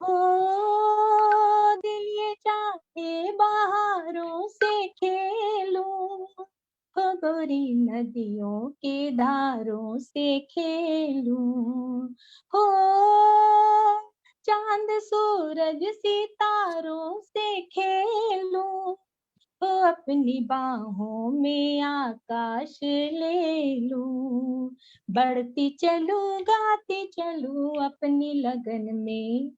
हो दिल ये चाहे बहारों से खेलूं, हो गोरी नदियों की धारों से खेलूं, हो चांद सूरज सितारों से खेलूं, हो अपनी बाहों में आकाश ले लूं, बढ़ती चलूं गाती चलूं अपनी लगन में,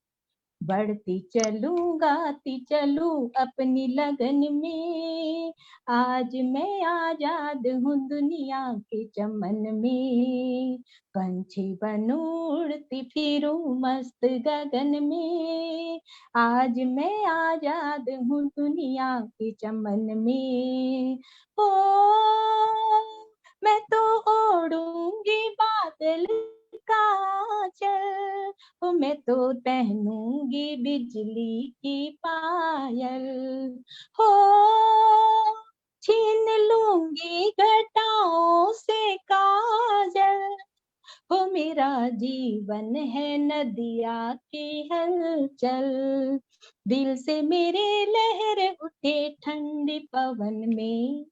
बढ़ती चलूं गाती चलूं अपनी लगन में, आज मैं आजाद हूँ दुनिया के चमन में, पंछी बनूं उड़ती फिरूं मस्त गगन में, आज मैं आजाद हूँ दुनिया के चमन में, ओ मैं तो ओढ़ूंगी बादल का आंचल, ओ मैं तो पहनूंगी बिजली की पायल, हो छीन लूंगी घटाओं से काजल, हो मेरा जीवन है नदिया की हलचल, दिल से मेरे लहर उठे ठंडी पवन में,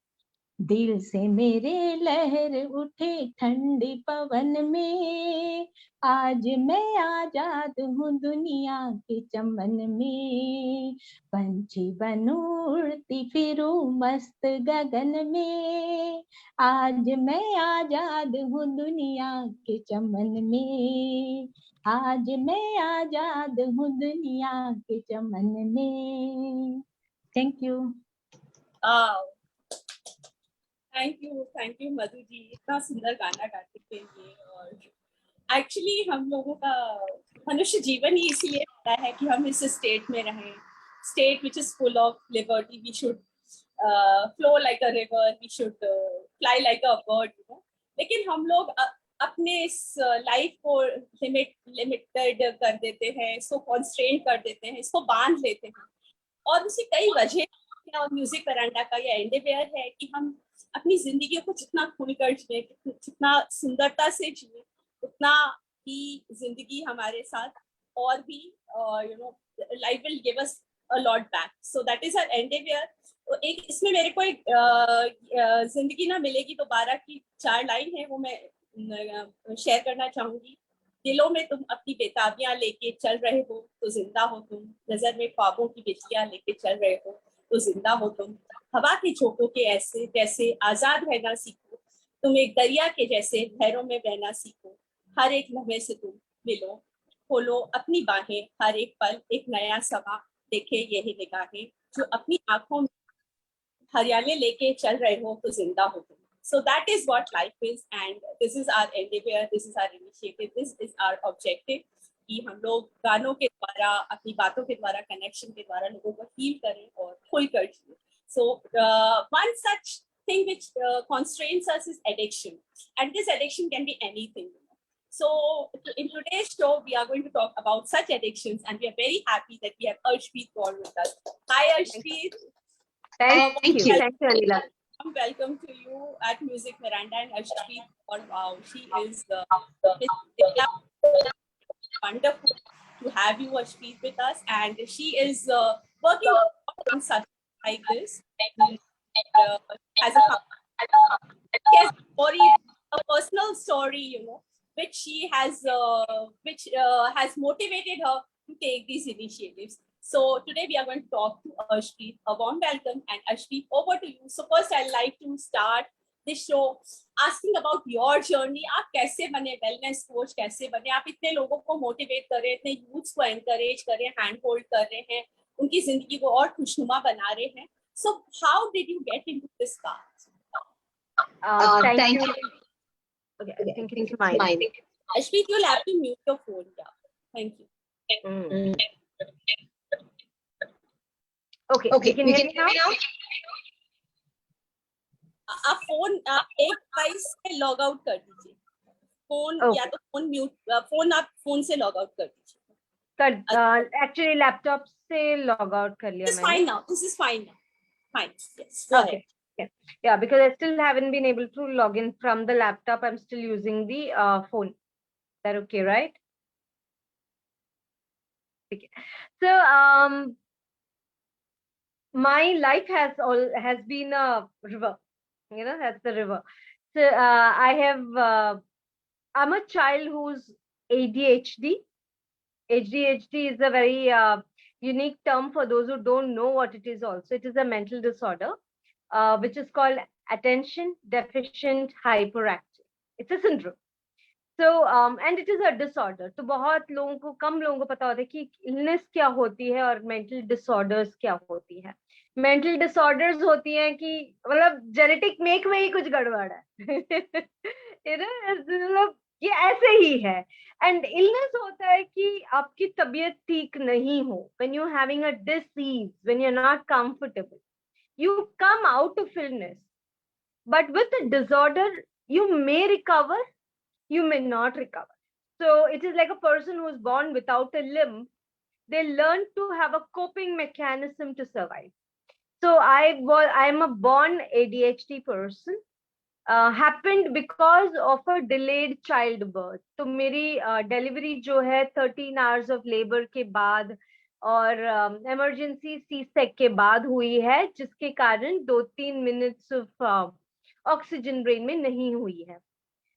दिल से मेरे लहर उठे ठंडी पवन में, आज मैं आजाद हूँ दुनिया के चमन में, पंछी बनूं उड़ती फिरूं मस्त गगन में, आज मैं आजाद हूँ दुनिया के चमन में, आज मैं आजाद हूँ दुनिया के चमन में। Thank you. Thank you Madhu जी, इतना सुंदर गाना गाते थे ये। और एक्चुअली हम लोगों का मनुष्य जीवन ही इसीलिए होता है कि हम इस स्टेट में रहें, state which is full of liberty, we should flow like a river, we should fly like a bird, you know. लेकिन हम लोग अपने इस लाइफ को लिमिटेड कर देते हैं, इसको कॉन्स्ट्रेन कर देते हैं, इसको बांध लेते हैं, और उसकी कई वजह। और म्यूजिक वरांडा का ये एंडेवेयर है कि हम अपनी जिंदगी को जितना खुलकर जिए, जितना सुंदरता से जिए, उतना ही जिंदगी हमारे साथ और भी you know life will give us a lot back. So that is our endeavour. तो एक इसमें मेरे को एक जिंदगी ना मिलेगी दोबारा की 4 लाइन है, वो मैं शेयर करना चाहूंगी। दिलों में तुम अपनी बेताबियां लेके चल रहे हो तो जिंदा हो तुम, नजर में ख्वाबों की बिजलियां लेके चल रहे हो तो जिंदा हो तुम, हवा के झोंकों के ऐसे जैसे आजाद रहना सीखो, तुम एक दरिया के जैसे लहरों में बहना सीखो, हर एक लम्हे से तुम मिलो, खोलो अपनी बाहें, हर एक पल एक नया समा देखे यही निगाहें, जो अपनी आंखों में हरियाली लेके चल रहे हो तो जिंदा हो तुम। So that is what life is, and this is our endeavor, this is our initiative, this is our objective कि हम लोग गानों के द्वारा, अपनी बातों के द्वारा, कनेक्शन के द्वारा लोगों को हील करें और खुलकर जिए। So one such thing which constrains us is addiction, and this addiction can be anything. So in today's show, we are going to talk about such addictions, and we are very happy that we have Arshpreet Kaur with us. Hi Arshpreet. Thank you, Anila. Welcome to you at Music Veranda, and Arshpreet, or wow, she is wonderful to have you, Arshpreet, with us, and she is working on something like this. Has a story, a personal story, you know, which she has, which has motivated her to take these initiatives. So today we are going to talk to Arshpreet. A warm welcome, and Arshpreet, over to you. So first, I'd like to start this show asking about your journey. आप कैसे बने wellness coach, कैसे बने आप, इतने लोगों को motivate कर रहे हैं, इतने यूथ्स को एनकरेज कर रहे हैं, हैंड होल्ड कर रहे हैं, उनकी जिंदगी को और खुशनुमा बना रहे हैं. So how did you get into this path? Thank you. Okay, I think it's mine. Arshpreet, you'll have to mute your phone. Yeah. Thank you. Okay, can you hear me now? आप phone एक device से log out कर दीजिए, phone या तो phone mute, phone आप phone से log out कर दीजिए. एक्चुअली लैपटॉप से लॉग आउट कर लिया मैंने. Fine now. This is fine now. Fine. Yes. Okay. Yeah, because I still haven't been able to log in from the laptop. I'm still using the phone. Is that okay, right? ठीक है. So my life has been a river, that's the river. So I'm a child who's ADHD. ADHD is a very unique term for those who don't know what it is also. It is a mental disorder, which is called attention deficient hyperactive. It's a syndrome. So and it is a disorder. तो बहुत लोगों को, कम लोगों को पता होता है कि illness क्या होती है और mental disorders क्या होती है. Mental disorders होती हैं कि मतलब genetic make में ही कुछ गड़बड़ है. मतलब ये ऐसे ही है. And illness होता है कि आपकी तबीयत ठीक नहीं हो. When you're having a disease, when you're not comfortable, you come out of illness. But with a disorder, you may recover, you may not recover. So it is like a person who is born without a limb. They learn to have a coping mechanism to survive. So I'm a born ADHD person. Happened because of a delayed childbirth. तो मेरी delivery जो है 13 hours of labor के बाद और emergency C-sec के बाद हुई है, जिसके कारण 2-3 minutes of oxygen brain में नहीं हुई है.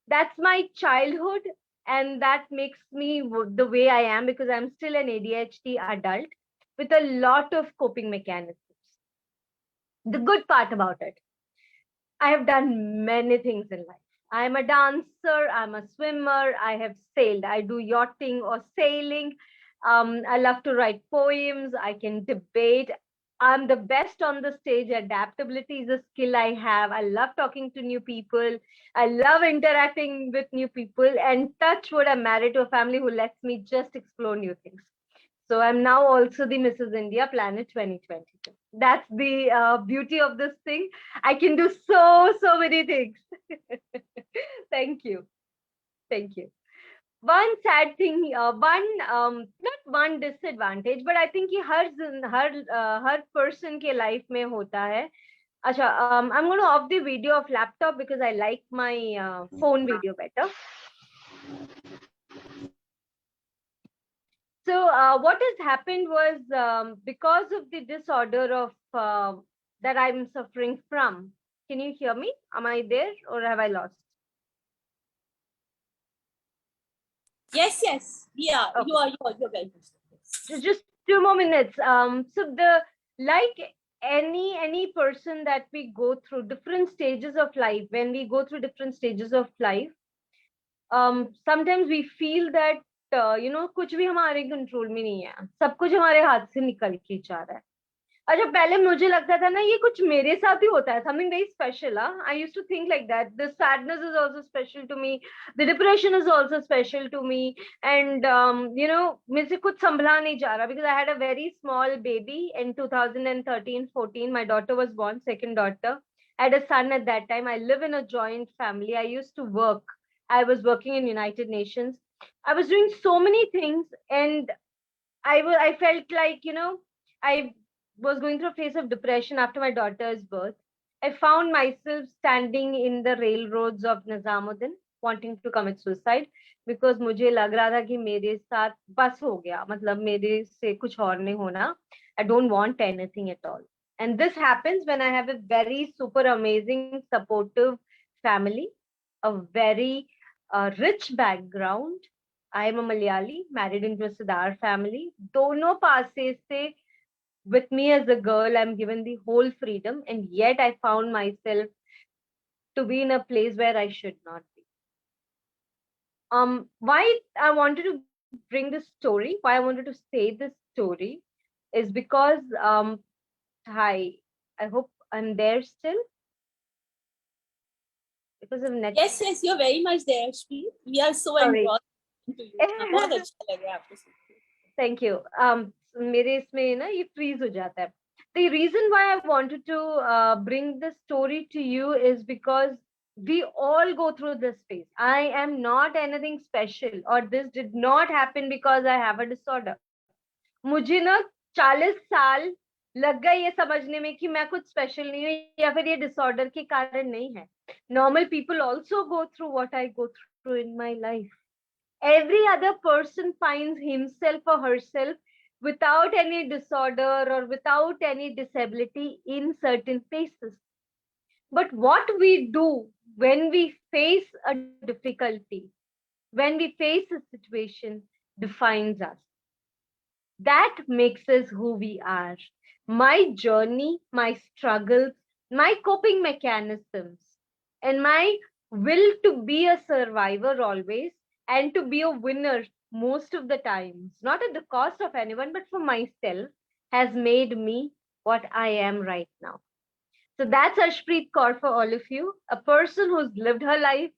That's my childhood, and that makes me the way I am, because I'm still an ADHD adult with a lot of coping mechanisms. The good part about it, I have done many things in life. I'm a dancer, I'm a swimmer, I have sailed, I do yachting or sailing. I love to write poems, I can debate. I'm the best on the stage. Adaptability is a skill I have. I love talking to new people. I love interacting with new people. And touch wood, I'm married to a family who lets me just explore new things. So I'm now also the Mrs. India Planet 2022. That's the beauty of this thing. I can do so many things. Thank you. Thank you. One sad thing, not one disadvantage, but I think कि हर person के life में होता है. अच्छा, I'm going to off the video of laptop because I like my phone video better. So what has happened was because of the disorder of that I'm suffering from. Can you hear me? Am I there or have I lost? Yes, yeah, okay. You're very good. Just 2 more minutes. So like any person that we go through different stages of life, when we go through different stages of life, sometimes we feel that कुछ भी हमारे control में नहीं है, सब कुछ हमारे हाथ से निकल के जा रहा है. अच्छा, पहले मुझे लगता था ना ये कुछ मेरे साथ ही होता है, something very special. I used to think like that. The sadness is also special to me, the depression is also special to me, and मुझसे कुछ संभला नहीं जा रहा, because I had a very small baby in 2013-14. My daughter was born, second daughter. I had a son at that time. I live in a joint family. I used to work. I was working in United Nations. I was doing so many things, and I felt like I was going through a phase of depression after my daughter's birth. I found myself standing in the railroads of Nizamuddin, wanting to commit suicide, because मुझे लग रहा था कि मेरे साथ बस हो गया, मतलब मेरे से कुछ और नहीं होना. I don't want anything at all. And this happens when I have a very super amazing supportive family, a very rich background. I am a Malayali, married into a Siddhar family. दोनों पासे से, with me as a girl, I'm given the whole freedom, and yet I found myself to be in a place where I should not be. Why I wanted to bring this story, why I wanted to say this story, is because hi, I hope I'm there still. Because of net. Yes, you're very much there, Shri. We are so engrossed into you. बहुत अच्छा लग रहा है आपको सुन के. Thank you. मेरे इसमें ना ये freeze हो जाता है. The reason why I wanted to bring this story to you is because we all go through this phase. I am not anything special, or this did not happen because I have a disorder. मुझे ना 40 साल लग गए ये समझने में कि मैं कुछ स्पेशल नहीं हूँ, या फिर ये डिसऑर्डर के कारण नहीं है. Normal people also go through what I go through in my life. Every other person finds himself or herself without any disorder or without any disability in certain places. But what we do when we face a difficulty, when we face a situation, defines us. That makes us who we are. My journey, my struggles, my coping mechanisms, and my will to be a survivor always and to be a winner most of the times, not at the cost of anyone, but for myself, has made me what I am right now. So that's Ashpreet Kaur for all of you, a person who's lived her life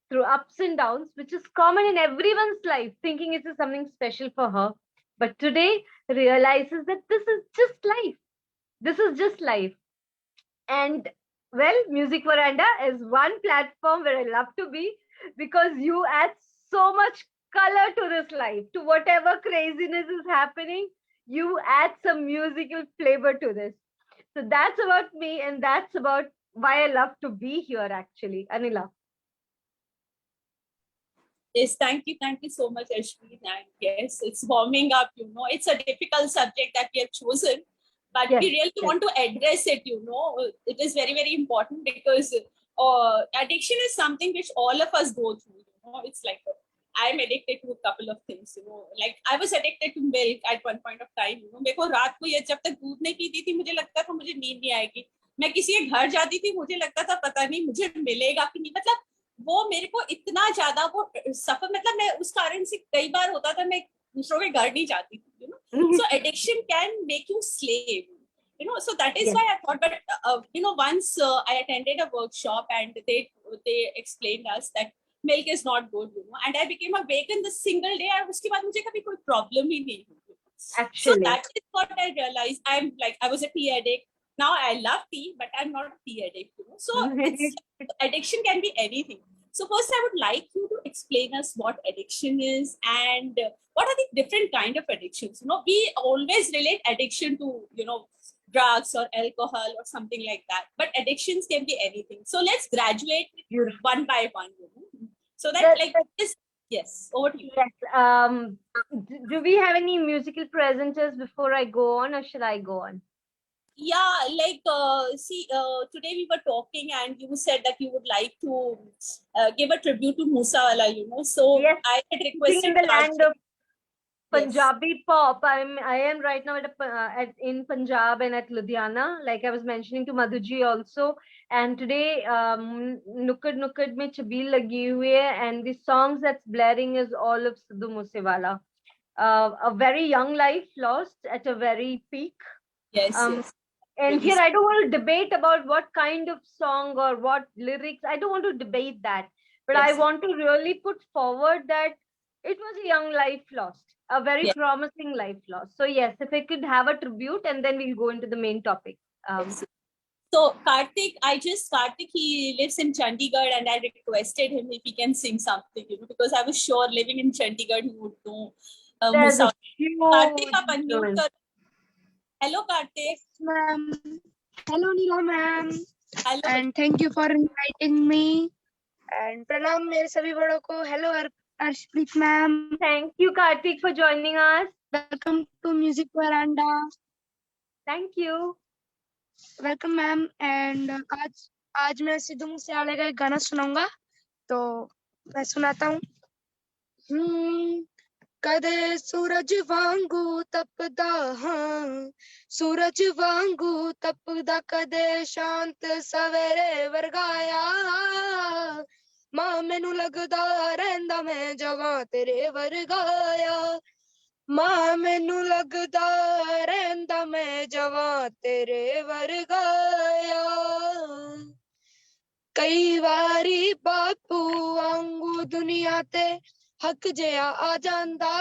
through ups and downs, which is common in everyone's life, thinking it is something special for her. But today realizes that this is just life. This is just life. And well, Music Veranda is one platform where I love to be because you add so much color to this life, to whatever craziness is happening. You add some musical flavor to this. So that's about me, and that's about why I love to be here, actually. Anila. Yes, thank you so much, Ashwin. And yes, it's warming up, you know. It's a difficult subject that we have chosen, but Yes, we really yes. want to address it, you know. It is very, very important because addiction is something which all of us go through, you know. It's like I'm addicted to a couple of things, you know. Like I was addicted to milk at one point of time, you know. मेरे को रात को ये जब तक दूध नहीं पीती थी मुझे लगता था मुझे नींद नहीं आएगी. मैं किसी के घर जाती थी मुझे लगता था पता नहीं मुझे मिलेगा कि नहीं. मतलब वो मेरे को इतना ज्यादा वो सफर मतलब मैं उस कारण से कई बार होता था मैं दूसरों के घर नहीं जाती थी, you know. So addiction can make you slave, you know. So that is Yes. why I thought, but you know, once I attended a workshop and they explained us that milk is not good, you know, and I became a vegan the single day और उसके बाद मुझे कभी कोई problem ही नहीं हुई. So Actually. that is what I realized. I'm like, I was a tea addict. Now I love tea, but I'm not a tea addict, you know. So it's addiction can be anything. So first I would like you to explain us what addiction is and what are the different kind of addictions. You know, we always relate addiction to, you know, drugs or alcohol or something like that, but addictions can be anything. So let's graduate one by one, you know, so that like this. Yes, over to you. Yes. Do we have any musical presenters before I go on, or should I go on? Yeah, like see, today we were talking and you said that you would like to give a tribute to Moosawala, you know. So Yes. I had Sing requested in the land of Yes. Punjabi pop. I am right now in Punjab and at Ludhiana, like I was mentioning to Madhuji also. And today, Nukkad Nukkad mein Chabil lagi hui hai, and the songs that's blaring is all of Sidhu Moosewala. A very young life lost at a very peak. Yes, yes. And Really here I don't want to debate about what kind of song or what lyrics. I don't want to debate that. But I Yes. want to really put forward that it was a young life lost, a very Yes. promising life lost. So yes, if I could have a tribute, and then we'll go into the main topic. Yes. So Karthik, he lives in Chandigarh, and I requested him if he can sing something, you know, because I was sure living in Chandigarh he would know There's a Moosawala. huge Karthik, आप unmute influence. कर. Hello, Karthik. Ma'am. Hello, Neela ma'am. Hello. And thank you for inviting me. And pranam मेरे सभी बड़ों को. Hello, Arshpreet ma'am. Thank you, Karthik, for joining us. Welcome to Music Veranda. Thank you. Welcome ma'am. And आज मैं सिद्धू मूसेवाले का एक गाना सुनाऊंगा. तो मैं सुनाता हूँ. कदे सूरज वांगू तपदा हां सूरज वांगू तपदा कदे शांत सवेरे वर्गाया मां मैनू लगदा रहिंदा मैं जवां तेरे वर्गाया मां मैनू लगदा रहिंदा मैं जवां तेरे वर्गाया कई वारी बापू वांगू दुनिया ते हक जिहा आ जांदा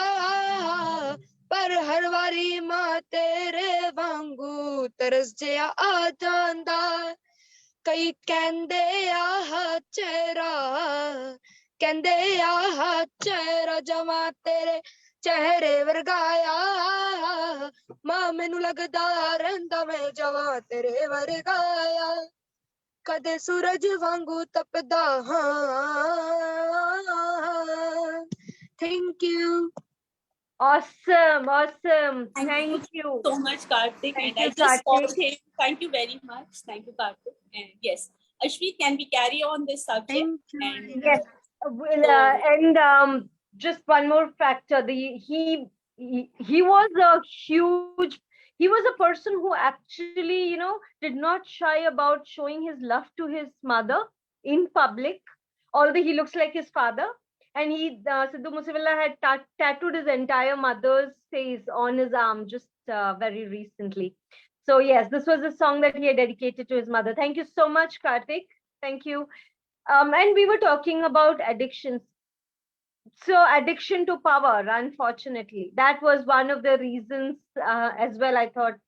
पर हर वारी मां तेरे वांगू तरस जिहा आ जांदा कई कहंदे आ चेहरा जवां तेरे चेहरे वर्गाया मां मैनू लगदा रहिंदा मैं जवां तेरे वर्गाया कदे सूरज वांगू तपदा हां. Thank you. Awesome, awesome. Thank Thank you. so much, Karthik. Thank And I you, just called Karthik. him. Thank you very much. Thank you, Karthik. And yes, Ashvi, can we carry on this subject? Thank you, And Anila. Yes. Well, so, and just one more factor. He was a huge. He was a person who actually, did not shy about showing his love to his mother in public, although he looks like his father. And Sidhu Moosewala had tattooed his entire mother's face on his arm just very recently. So yes, this was a song that he had dedicated to his mother. Thank you so much, Karthik. Thank you. And we were talking about addictions. So addiction to power, unfortunately, that was one of the reasons as well. I thought,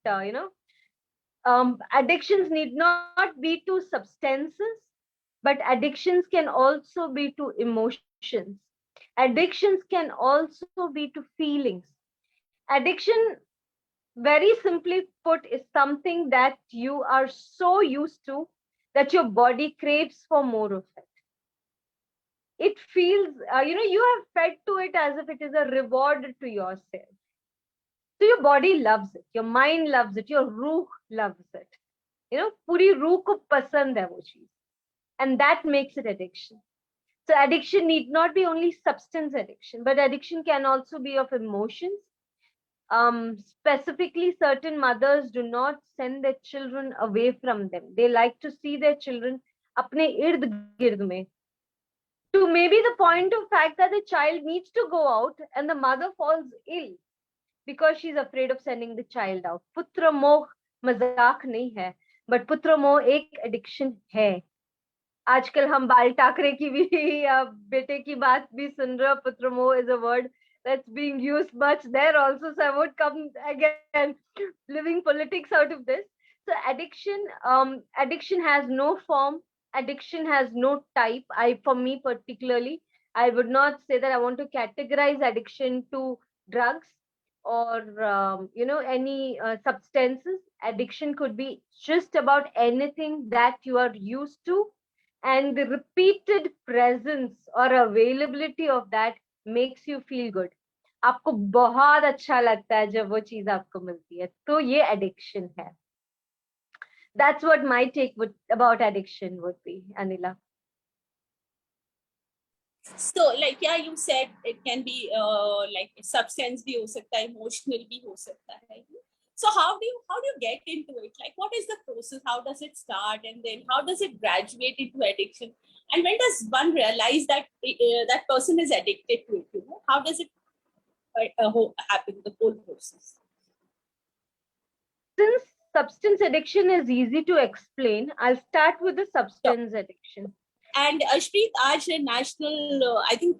addictions need not be to substances, but addictions can also be to emotions. Addictions can also be to feelings. Addiction, very simply put, is something that you are so used to that your body craves for more of it. It feels, you have fed to it as if it is a reward to yourself. So your body loves it, your mind loves it, your रूह loves it. पूरी रूह को पसंद है वो चीज. And that makes it addiction. So addiction need not be only substance addiction, but addiction can also be of emotions. Specifically, certain mothers do not send their children away from them. They like to see their children अपने इर्द गिर्द में, to maybe the point of fact that the child needs to go out and the mother falls ill because she's afraid of sending the child out. पुत्र मोह मजाक नहीं है, but पुत्र मोह एक addiction है. आजकल हम बाल टाकरे की भी बेटे की बात भी सुन रहे हो. पुत्र मोह is a word that's being used much there also, so I would come again living politics out of this. So addiction has no form, addiction has no type. For me particularly, I would not say that I want to categorize addiction to drugs or any substances. Addiction could be just about anything that you are used to, and the repeated presence or availability of that makes you feel good. आपको बहुत अच्छा लगता है जब वो चीज आपको मिलती है, तो ये addiction है. That's what my take about addiction would be, Anila. so like yeah, you said it can be like substance भी हो सकता है, emotional भी हो सकता है. So how do you get into it? Like, what is the process? How does it start, and then how does it graduate into addiction? And when does one realize that that person is addicted to it? How does it happen? The whole process. Since substance addiction is easy to explain, I'll start with the substance addiction. And Ashpreet, आज national I think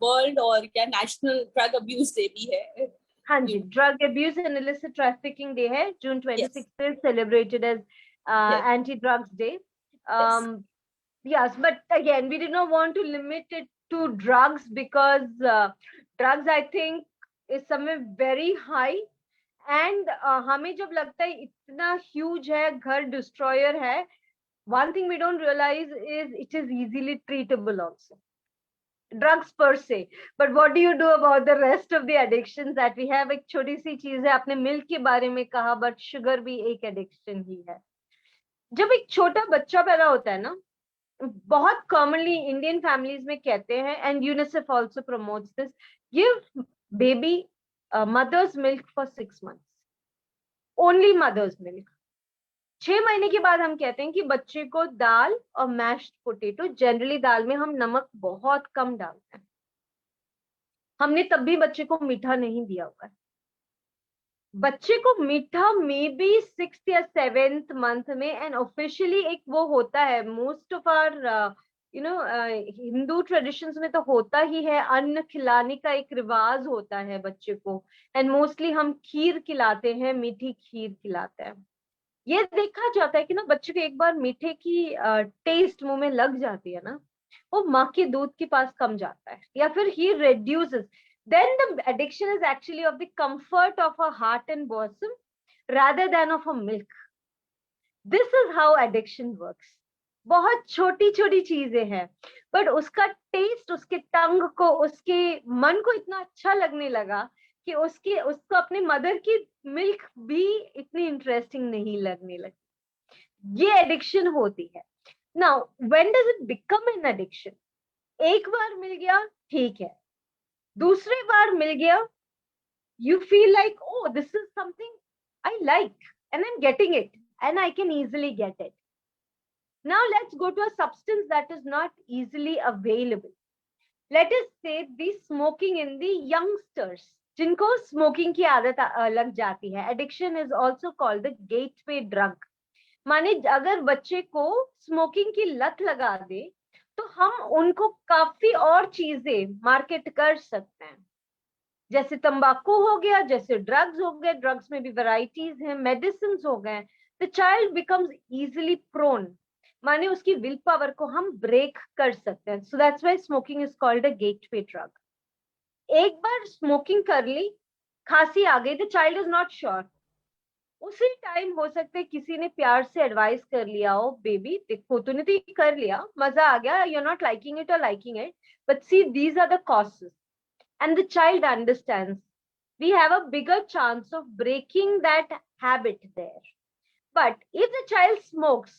world और क्या national drug abuse day भी है. हाँ जी, drug abuse and illicit trafficking day है. June 26th is celebrated as anti-drugs day. Yes, but again, we did not want to limit it to drugs because drugs, I think, is somewhere very high. And हमें जब लगता है इतना huge है, घर destroyer है, one thing we don't realize is it is easily treatable also. Drugs per se, but what do you do about the rest of the addictions that we have? एक छोटी सी चीज है, आपने मिल्क के बारे में कहा, but sugar भी एक एडिक्शन ही है. जब एक छोटा बच्चा पैदा होता है ना, बहुत कॉमनली इंडियन फैमिलीज में कहते हैं, and UNICEF also promotes this, give baby mother's milk for 6 months, only mother's milk. 6 महीने के बाद हम कहते हैं कि बच्चे को दाल और मैश्ड पोटेटो, जनरली दाल में हम नमक बहुत कम डालते हैं, हमने तब भी बच्चे को मीठा नहीं दिया हुआ है. बच्चे को मीठा मे बी 6th या 7th मंथ में, एंड ऑफिशियली एक वो होता है, most of our Hindu traditions में तो होता ही है, अन्न खिलाने का एक रिवाज होता है बच्चे को, एंड मोस्टली हम खीर खिलाते हैं, मीठी खीर खिलाते हैं. ये देखा जाता है कि ना बच्चे को एक बार मीठे की टेस्ट मुंह में लग जाती है ना, वो माँ के दूध के पास कम जाता है, या फिर he reduces. Then the addiction is actually of the comfort of a heart and bosom rather than of a milk. This is how addiction works. बहुत छोटी छोटी चीजें हैं, बट उसका टेस्ट उसके टंग को, उसके मन को इतना अच्छा लगने लगा कि उसको अपने मदर की मिल्क भी इतनी इंटरेस्टिंग नहीं लगने लगी। ये एडिक्शन होती है। Now when does it become an addiction? एक बार मिल गया ठीक है, दूसरी बार मिल गया, you feel like, oh, this is something I like and I'm getting it and I can easily get it. Now let's go to a substance that is not easily available. Let us say the smoking in the youngsters, जिनको smoking की आदत लग जाती है. Addiction is also called the gateway drug. माने अगर बच्चे को स्मोकिंग की लत लगा दे तो हम उनको काफी और चीजें मार्केट कर सकते हैं, जैसे तंबाकू हो गया, जैसे ड्रग्स हो गए, ड्रग्स में भी वैरायटीज हैं, मेडिसिन हो गए. The child becomes easily prone, माने उसकी विल पावर को हम ब्रेक कर सकते हैं. So that's why smoking is called a gateway drug. एक बार स्मोकिंग कर ली, खांसी आ गई, the child is not sure. उसी टाइम हो सकता है किसी ने प्यार से एडवाइस कर लिया हो, बेबी देखो तूने तो कर लिया, मजा आ गया, you are not liking it और liking it, but see these are the causes. And the child understands, we have a bigger chance of breaking that habit there. But if the child smokes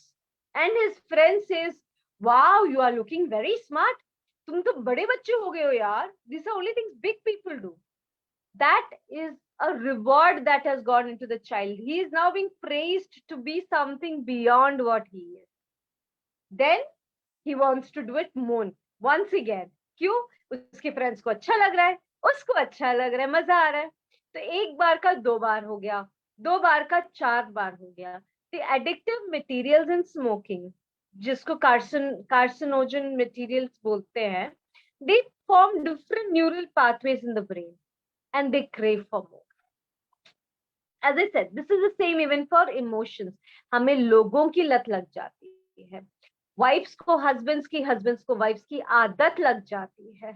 and his friend says, wow, you are looking very smart, तुम तो बड़े बच्चे हो गए हो यार, these are only things big people do, that is a reward that has gone into the child. He is now being praised to be something beyond what he is. Then he wants to do it more once again. क्यों? उसके friends को अच्छा लग रहा है, उसको अच्छा लग रहा है, मजा आ रहा है. तो एक बार का 2 बार हो गया, 2 बार का 4 बार हो गया. The addictive materials in smoking, जिसको carcinogen materials बोलते हैं, they form different neural pathways in the brain and they crave for more. As I said, this is the same even for emotions. हमें लोगों की लत लग जाती है, वाइफ्स को हस्बैंड्स की, हस्बैंड्स को वाइफ्स की आदत लग जाती है.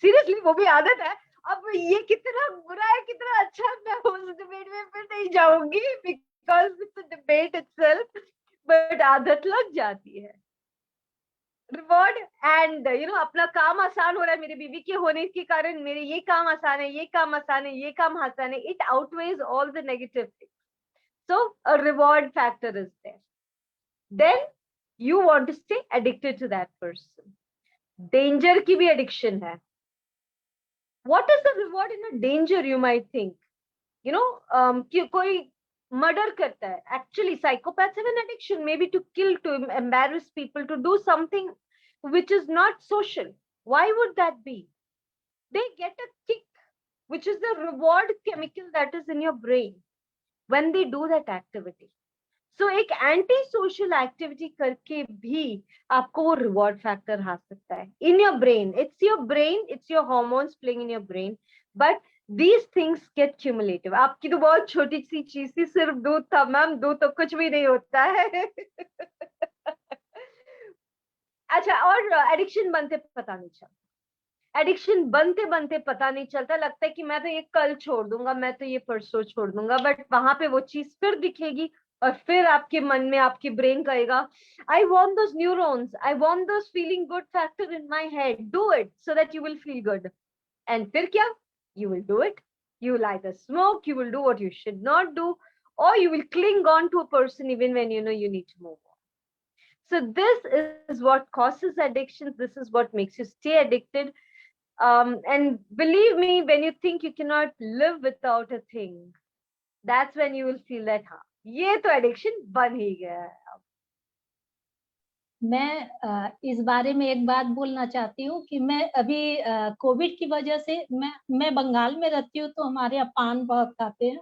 सीरियसली वो भी आदत है. अब ये कितना बुरा है कितना अच्छा, मैं उस डिबेट में फिर नहीं जाऊंगी because it's a debate itself, but आदत लग जाती है. रिवॉर्ड एंड अपना काम आसान हो रहा है, मेरी बीवी के होने के कारण मेरे ये काम आसान है, ये काम आसान है, ये काम आसान है. It outweighs all the negative things. So a reward factor is there. Then you want to stay addicted to that person. Danger की भी addiction है. What is the reward in a danger, you might think? कि कोई murder करता है. Actually, psychopaths have an addiction, maybe to kill, to embarrass people, to do something which is not social. Why would that be? They get a kick, which is the reward chemical that is in your brain when they do that activity. So एक anti social activity करके भी आपको वो reward factor आ सकता है in your brain. It's your brain, it's your hormones playing in your brain, but these things get cumulative. आपकी तो बहुत छोटी सी चीज थी, सिर्फ दूध था मैम, दूध तो कुछ भी नहीं होता है. अच्छा, और एडिक्शन बनते पता नहीं चलता, एडिक्शन बनते बनते पता नहीं चलता, लगता है कि मैं तो ये कल छोड़ दूंगा, मैं तो ये परसों छोड़ दूंगा, बट वहां पे वो चीज फिर दिखेगी और फिर आपके मन में आपकी ब्रेन कहेगा, I want those neurons, I want those feeling good factor in my head, do it so that you will feel good. And फिर क्या? You will do it, you will either smoke, you will do what you should not do, or you will cling on to a person even when you know you need to move on. So this is what causes addictions, this is what makes you stay addicted. And believe me, when you think you cannot live without a thing, that's when you will feel that हाँ ये तो addiction बन ही गया है. मैं इस बारे में एक बात बोलना चाहती हूँ कि मैं अभी कोविड की वजह से मैं बंगाल में रहती हूँ, तो हमारे यहाँ पान बहुत खाते हैं.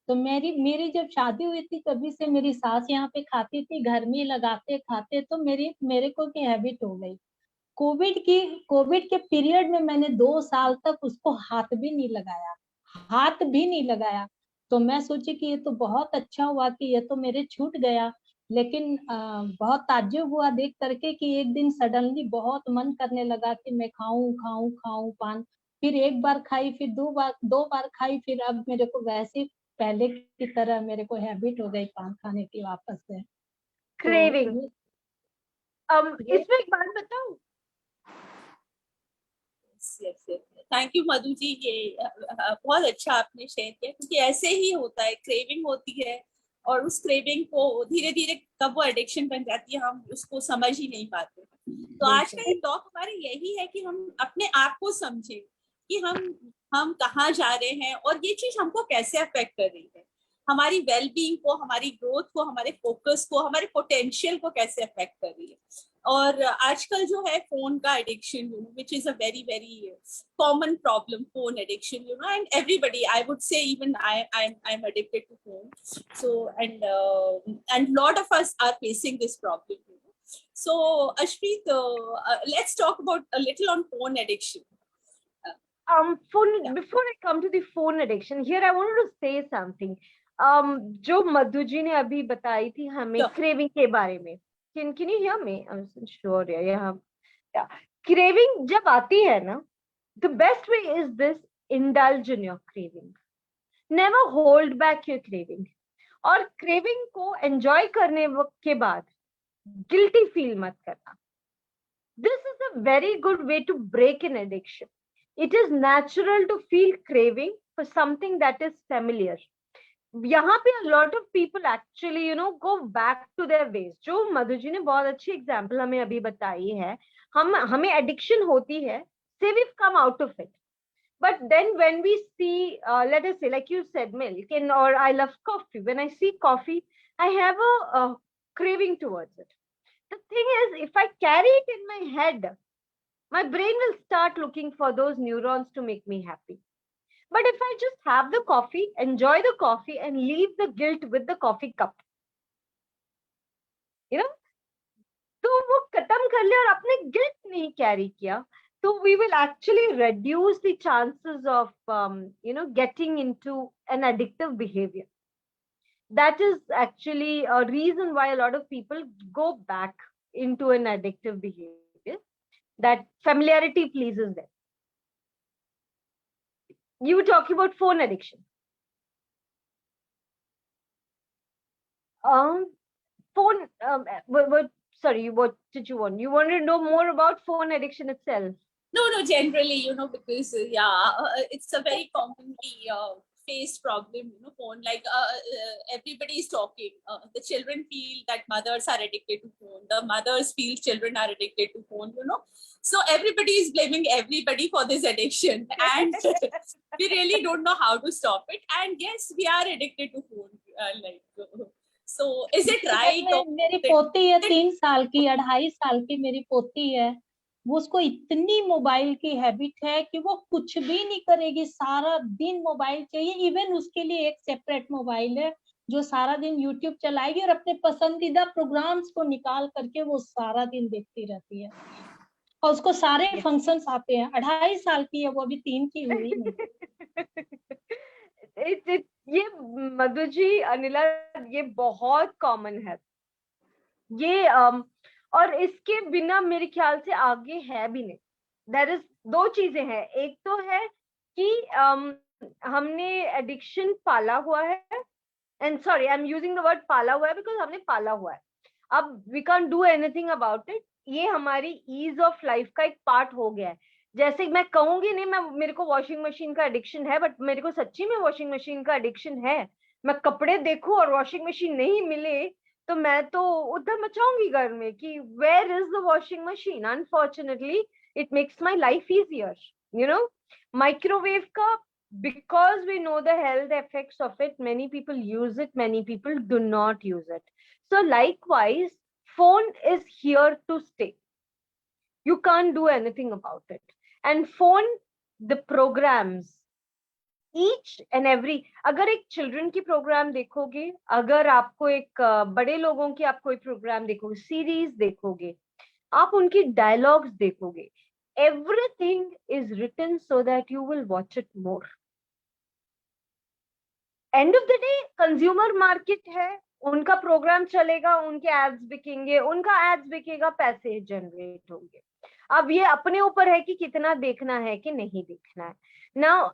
तो मेरी जब शादी हुई थी तभी से मेरी सास यहाँ पे खाती थी, घर में लगाते खाते, तो मेरे को की हैबिट हो गई. कोविड के पीरियड में मैंने 2 साल तक उसको हाथ भी नहीं लगाया. तो मैं सोची कि ये तो बहुत अच्छा हुआ कि ये तो मेरे छूट गया. लेकिन बहुत ताज्जुब हुआ देख करके कि एक दिन सडनली बहुत मन करने लगा कि मैं खाऊं पान. फिर एक बार खाई, फिर 2 बार खाई, फिर अब मेरे को वैसे पहले की तरह मेरे को हैबिट हो गई पान खाने की वापस से. क्रेविंग. इसमें एक बात बताऊं, yes. थैंक यू मधु जी, ये बहुत अच्छा आपने शेयर किया, क्योंकि ऐसे ही होता है, क्रेविंग होती है और उस क्रेविंग को धीरे धीरे कब वो एडिक्शन बन जाती है हम उसको समझ ही नहीं पाते। तो आज का ये टॉक हमारे यही है कि हम अपने आप को समझें कि हम कहाँ जा रहे हैं और ये चीज हमको कैसे अफेक्ट कर रही है, हमारी वेलबींग को, हमारी ग्रोथ को, हमारे फोकस को, हमारे पोटेंशियल को कैसे अफेक्ट कर रही है। और आजकल जो है फोन का addiction, which is a very very common problem, phone addiction, and everybody, I would say even I am addicted to phone. So and lot of us are facing this problem. So Ashpreet, let's talk about a little on phone addiction. Phone. Before I come to the phone addiction, here I wanted to say something. जो मधु जी ने अभी बताई थी हमें craving के बारे में, can you hear me? I'm sure, yeah. Craving जब आती है ना, the best way is this: indulge in your craving. Never hold back your craving. और craving को enjoy करने के बाद guilty feel मत करना. This is a very good way to break an addiction. It is natural to feel craving for something that is familiar. यहाँ पे a lot of people actually go back to their ways. जो मधु जी ने बहुत अच्छी example हमें अभी बताई है, हमें addiction होती है, say we've come out of it. But then when we see, let us say, like you said, milk, or I love coffee. When I see coffee, I have a craving towards it. The thing is, if I carry it in my head, my brain will start looking for those neurons to make me happy. But if I just have the coffee, enjoy the coffee, and leave the guilt with the coffee cup, तो वो खत्म कर लिया और अपने guilt नहीं carry किया, so we will actually reduce the chances of getting into an addictive behavior. That is actually a reason why a lot of people go back into an addictive behavior, that familiarity pleases them. You were talking about phone addiction. Sorry, what did you want? You wanted to know more about phone addiction itself? No, generally, because it's a very commonly faced problem, phone, like everybody is talking. The children feel that mothers are addicted to phone. The mothers feel children are addicted to phone, So everybody is blaming everybody for this addiction. And we really don't know how to stop it. And yes, we are addicted to phone. So is it right? मेरी पोती है 3 साल की, 2.5 साल की मेरी पोती है, वो उसको इतनी मोबाइल की हैबिट है कि वो कुछ भी नहीं करेगी, सारा दिन मोबाइल चाहिए। इवन उसके लिए एक सेपरेट मोबाइल है जो सारा दिन यूट्यूब चलाएगी और अपने पसंदीदा प्रोग्राम्स को निकाल करके वो सारा दिन देखती रहती है और उसको सारे फंक्शंस आते हैं। 2.5 साल की है वो, अभी 3 की हुई नहीं। ये मधु जी, अनिला, ये बहुत कॉमन है ये, और इसके बिना मेरे ख्याल से आगे है भी नहीं। देयर इज 2 चीजें हैं, एक तो है कि हमने एडिक्शन पाला हुआ है, and sorry I am using the word पाला हुआ है बिकॉज हमने पाला हुआ है, अब we can't do anything about it. ये हमारी ईज ऑफ लाइफ का एक पार्ट हो गया है। जैसे मैं कहूंगी नहीं मेरे को वॉशिंग मशीन का एडिक्शन है, बट मेरे को सच्ची में वॉशिंग मशीन का एडिक्शन है। मैं कपड़े देखूं और वॉशिंग मशीन नहीं मिले तो मैं तो उधर मचाऊंगी घर में कि where is the washing machine. Unfortunately it makes my life easier. Microwave का, because we know the health effects of it, many people use it, many people do not use it. So likewise, phone is here to stay. You can't do anything about it. And phone, the programs, each and every, अगर एक children की program देखोगे, अगर आपको एक बड़े लोगों की आप कोई program देखोगे, series देखोगे, आप उनकी dialogues देखोगे, everything is written so that you will watch it more. End of the day, consumer market है, उनका program चलेगा, उनके ads बिकेंगे, उनका ads बिकेगा, पैसे generate होंगे। अब ये अपने ऊपर है कि कितना देखना है कि नहीं देखना है। Now,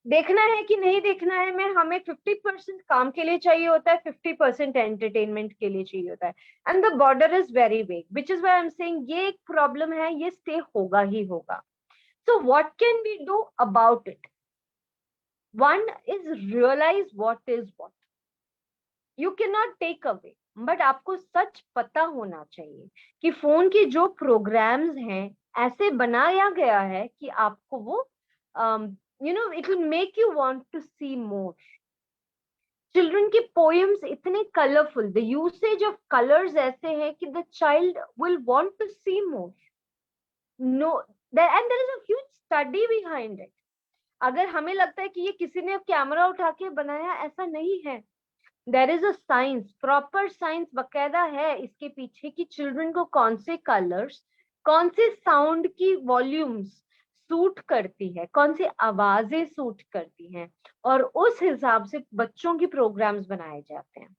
देखना है कि नहीं देखना है में हमें 50% काम के लिए चाहिए होता है, 50% एंटरटेनमेंट के लिए चाहिए होता है, and the border is very big, which is why I am saying ये एक प्रॉब्लम है, ये स्टे होगा ही होगा। So what can we do about it? One is realize what is what. You cannot take away, but आपको सच पता होना चाहिए कि फोन के जो प्रोग्राम्स हैं ऐसे बनाया गया है कि आपको वो it will make you want to see more. Children की पोएम्स इतने colourful, the usage of colours ऐसे है कि the child will want to see more. No, and there is a huge study behind it. अगर हमें लगता है कि ये किसी ने कैमरा उठा के बनाया, ऐसा नहीं है. There is a science, proper science बकायदा है इसके पीछे कि चिल्ड्रन को कौन से कलर्स, कौन से साउंड की वॉल्यूम्स सूट करती है, कौन सी आवाजें सूट करती हैं, और उस हिसाब से बच्चों की प्रोग्राम्स बनाए जाते हैं.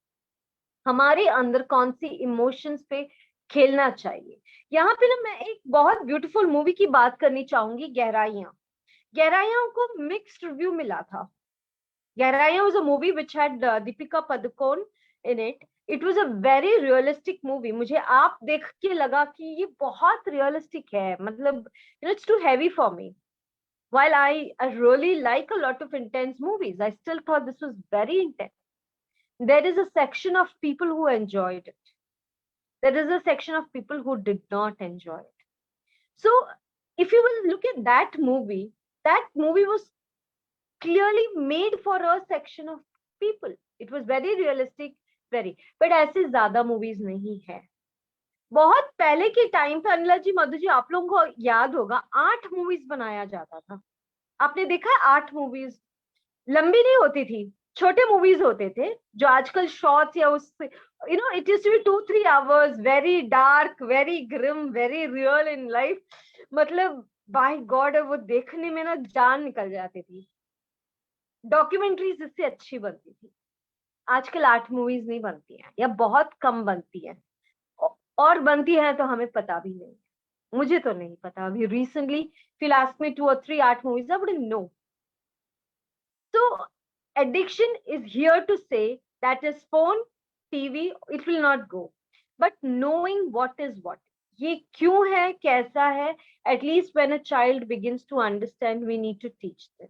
हमारे अंदर कौन सी इमोशंस पे खेलना चाहिए. यहाँ पे ना मैं एक बहुत ब्यूटीफुल मूवी की बात करनी चाहूंगी, गहराइयां. गहराइयां को मिक्स्ड रिव्यू मिला था. Gehraiyaan was a movie which had Deepika Padukone in it. It was a very realistic movie. मुझे आप देख के लगा कि ये बहुत रियलिस्टिक है, मतलब it's too heavy for me. While I really like a lot of intense movies, I still thought this was very intense. There is a section of people who enjoyed it. There is a section of people who did not enjoy it. So, if you will look at that movie was clearly made for a section of people. It was very realistic, very. But ऐसे ज्यादा movies नहीं है. बहुत पहले के time पे अनिला जी, मधु जी, आप लोगों को याद होगा 8 मूवीज बनाया जाता था. आपने देखा है 8 मूवीज? लंबी नहीं होती थी, छोटे मूवीज होते थे, जो आजकल शॉर्ट्स या उस it used to be 2-3 hours, very dark, very grim, very real in life. मतलब बाय गॉड, वो देखने में ना जान निकल जाती थी. डॉक्यूमेंट्रीज इससे अच्छी बनती थी. आजकल 8 मूवीज नहीं बनती हैं, या बहुत कम बनती है, और बनती है तो हमें पता भी नहीं. मुझे तो नहीं पता. अभी recently if you'll ask me 2 or 3 art movies, I wouldn't know. So addiction is here to say that is phone, TV, it will not go. But knowing what is what, ये क्यों है, कैसा है, at least when a child begins to understand, we need to teach them.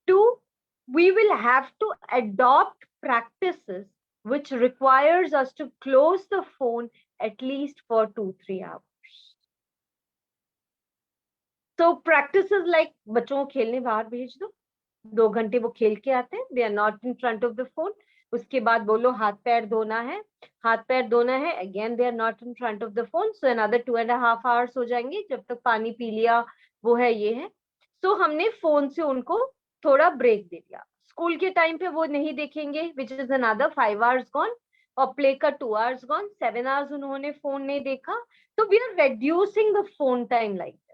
2, we will have to adopt practices which requires us to close the phone at least for 2-3 hours. So practices like बच्चों को खेलने बाहर भेज दो, 2 घंटे वो खेल के आते हैं, they are not in front of the phone. उसके बाद बोलो हाथ पैर धोना है, हाथ पैर धोना है, again they are not in front of the phone. So another 2.5 hours हो जाएंगे, जब तक पानी पी लिया, वो है ये है. So हमने फोन से उनको थोड़ा ब्रेक दे दिया. स्कूल के टाइम पे वो नहीं देखेंगे, which is another 5 hours gone, और प्ले का 2 hours gone, 7 hours उन्होंने फोन नहीं देखा. तो we are reducing the phone time like this.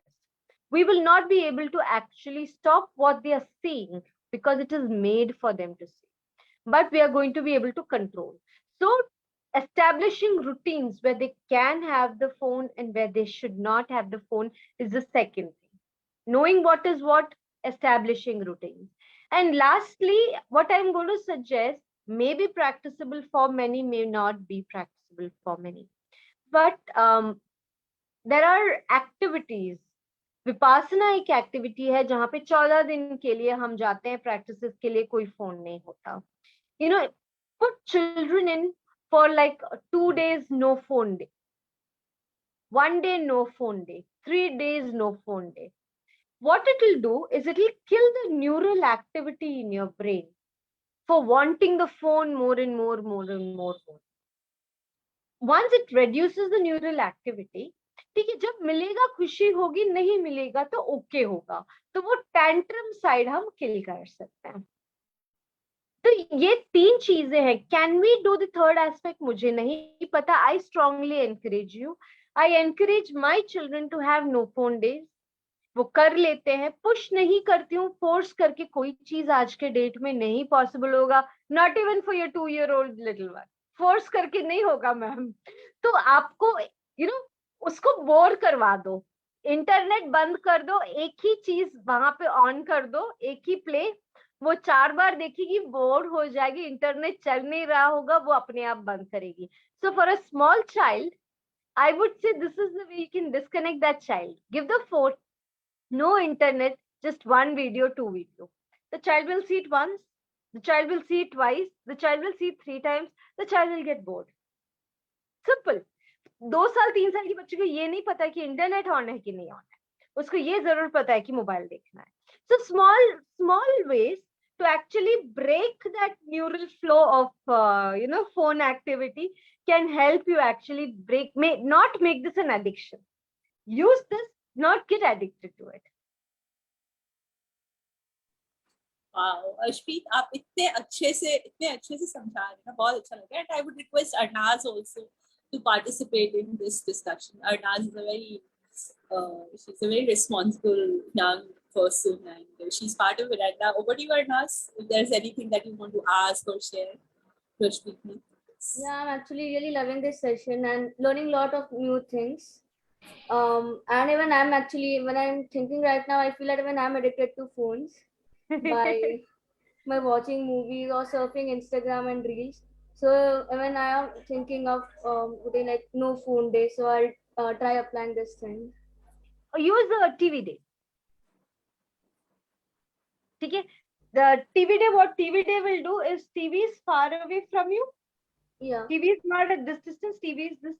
We will not be able to actually stop what they are seeing because it is made for them to see. But we are going to be able to control. So establishing routines where they can have the phone and where they should not have the phone is the second thing. Knowing what is what, establishing routines. And lastly, what I'm going to suggest may be practicable for many, may not be practicable for many. But there are activities. Vipassana एक activity है जहां पे 14 दिन के लिए हम जाते हैं प्रैक्टिसेस के लिए, कोई फोन नहीं होता. Put children in for like 2 days no phone day, 1 day no phone day, 3 days no phone day. What it will do is it will kill the neural activity in your brain for wanting the phone more and more. Once it reduces the neural activity, ठीक है, जब मिलेगा खुशी होगी, नहीं मिलेगा तो okay होगा, तो वो टैंट्रम साइड हम किल कर सकते हैं. तो ये 3 चीजें हैं. Can we do the third aspect, मुझे नहीं पता. I strongly encourage you, I encourage my children to have no phone days. वो कर लेते हैं, पुश नहीं करती हूँ. फोर्स करके कोई चीज आज के डेट में नहीं पॉसिबल होगा. Not even for your 2-year-old little one. Force करके नहीं होगा मैम. तो आपको उसको बोर करवा दो, इंटरनेट बंद कर दो, एक ही चीज वहां पे ऑन कर दो, एक ही प्ले. वो 4 बार देखेगी, बोर हो जाएगी, इंटरनेट चल नहीं रहा होगा, वो अपने आप बंद करेगी. So for a small child, I would say this is the way you can disconnect that child. Give the phone, No internet, just one video, two video. The child will see it once, the child will see it twice, the child will see it 3 times, the child will get bored. Simple. 2 साल 3 साल के बच्चे को ये नहीं पता कि internet on है कि नहीं ऑन है, उसको ये जरूर पता है कि मोबाइल देखना है. So small ways to actually break that neural flow of phone activity can help you actually not make this an addiction. Use this, not get addicted to it. Wow, Ashpreet, आप इतने अच्छे से समझा रहे हैं, बहुत अच्छा लगा. And I would request Arnaz also to participate in this discussion. Arnaz is she's a very responsible young person, and she's part of Veranda. Over to you, Arnaz, if there's anything that you want to ask or share to Ashpreet. Yeah, I'm actually really loving this session and learning a lot of new things. And even when I'm thinking right now, I feel that even I'm addicted to phones by watching movies or surfing Instagram and reels. So even I am thinking of doing like no phone day. So I'll try applying this thing. Use the TV day. Okay, the TV day. What TV day will do is TV is far away from you. Yeah. TV is not at this distance. TV is this.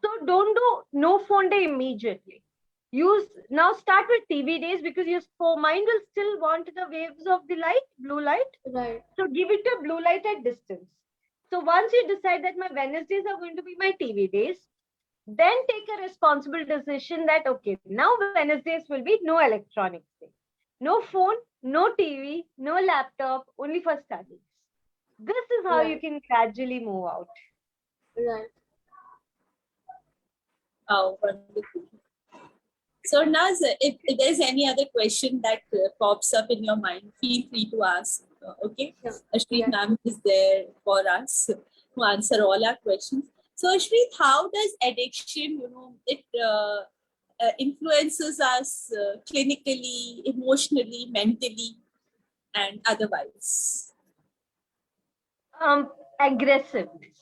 So don't do no phone day immediately. Now start with TV days, because your mind will still want the waves of the light, blue light. Right. So give it a blue light at distance. So once you decide that my Wednesdays are going to be my TV days, then take a responsible decision that, okay, now Wednesdays will be no electronics day. No phone, no TV, no laptop, only for studies. This is how you can gradually move out. Right. Oh, wonderful. So Naz, if there's any other question that pops up in your mind, feel free to ask. Okay, Sure. Ashpreet ma'am is there for us to answer all our questions. So Ashpreet, how does addiction, it influences us clinically, emotionally, mentally, and otherwise? Aggressiveness.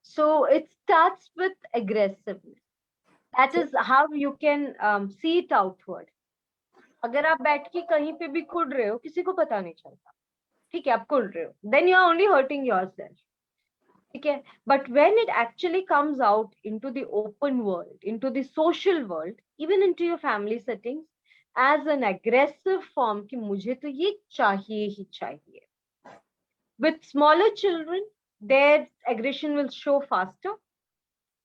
So it starts with aggressiveness. That is how you can see it outward. अगर आप बैठ के कहीं पे भी खुद रहे हो, किसी को पता नहीं चलता, ठीक है, आप खुद रहे हो, then you are only hurting yourself. ठीक है, but when it actually comes out into the open world, into the social world, even into your family settings, as an aggressive form कि मुझे तो ये चाहिए ही चाहिए. With smaller children, their aggression will show faster.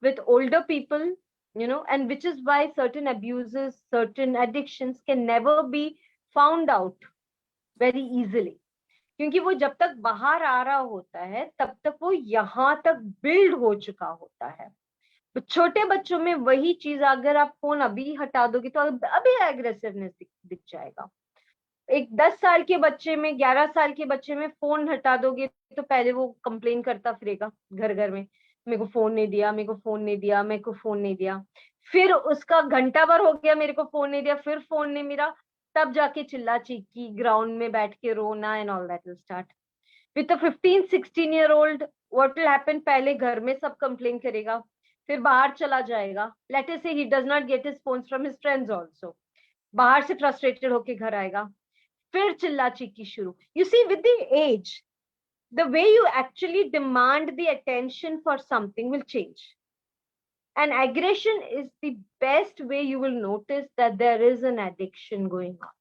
With older people, and which is why certain abuses, certain addictions can never be found out very easily. क्योंकि वो जब तक बाहर आ रहा होता है, तब तक वो यहाँ तक बिल्ड हो चुका होता है. तो छोटे बच्चों में वही चीज, अगर आप फोन अभी हटा दोगे तो अभी एग्रेसिवनेस दिख जाएगा. एक 10 साल के बच्चे में, 11 साल के बच्चे में फोन हटा दोगे तो पहले वो कंप्लेन करता फिरेगा घर घर में, मेरे को फोन नहीं दिया, मेरे को फोन नहीं दिया, मेरे को फोन नहीं दिया. फिर उसका घंटा भर हो गया, मेरे को फोन नहीं दिया, फिर फोन नहीं मिला, तब जाके चिल्ला चीखी, ग्राउंड में बैठ के रोना, and all that will start. With a 15-16 year old, what will happen, पहले घर में सब कंप्लेन करेगा, फिर बाहर चला जाएगा. लेट अस से he does not get his phones from his friends also, बाहर से फ्रस्ट्रेटेड होके घर आएगा, फिर चिल्ला चीखी शुरू. You see, with the age, the way you actually demand the attention for something will change. And aggression is the best way you will notice that there is an addiction going on.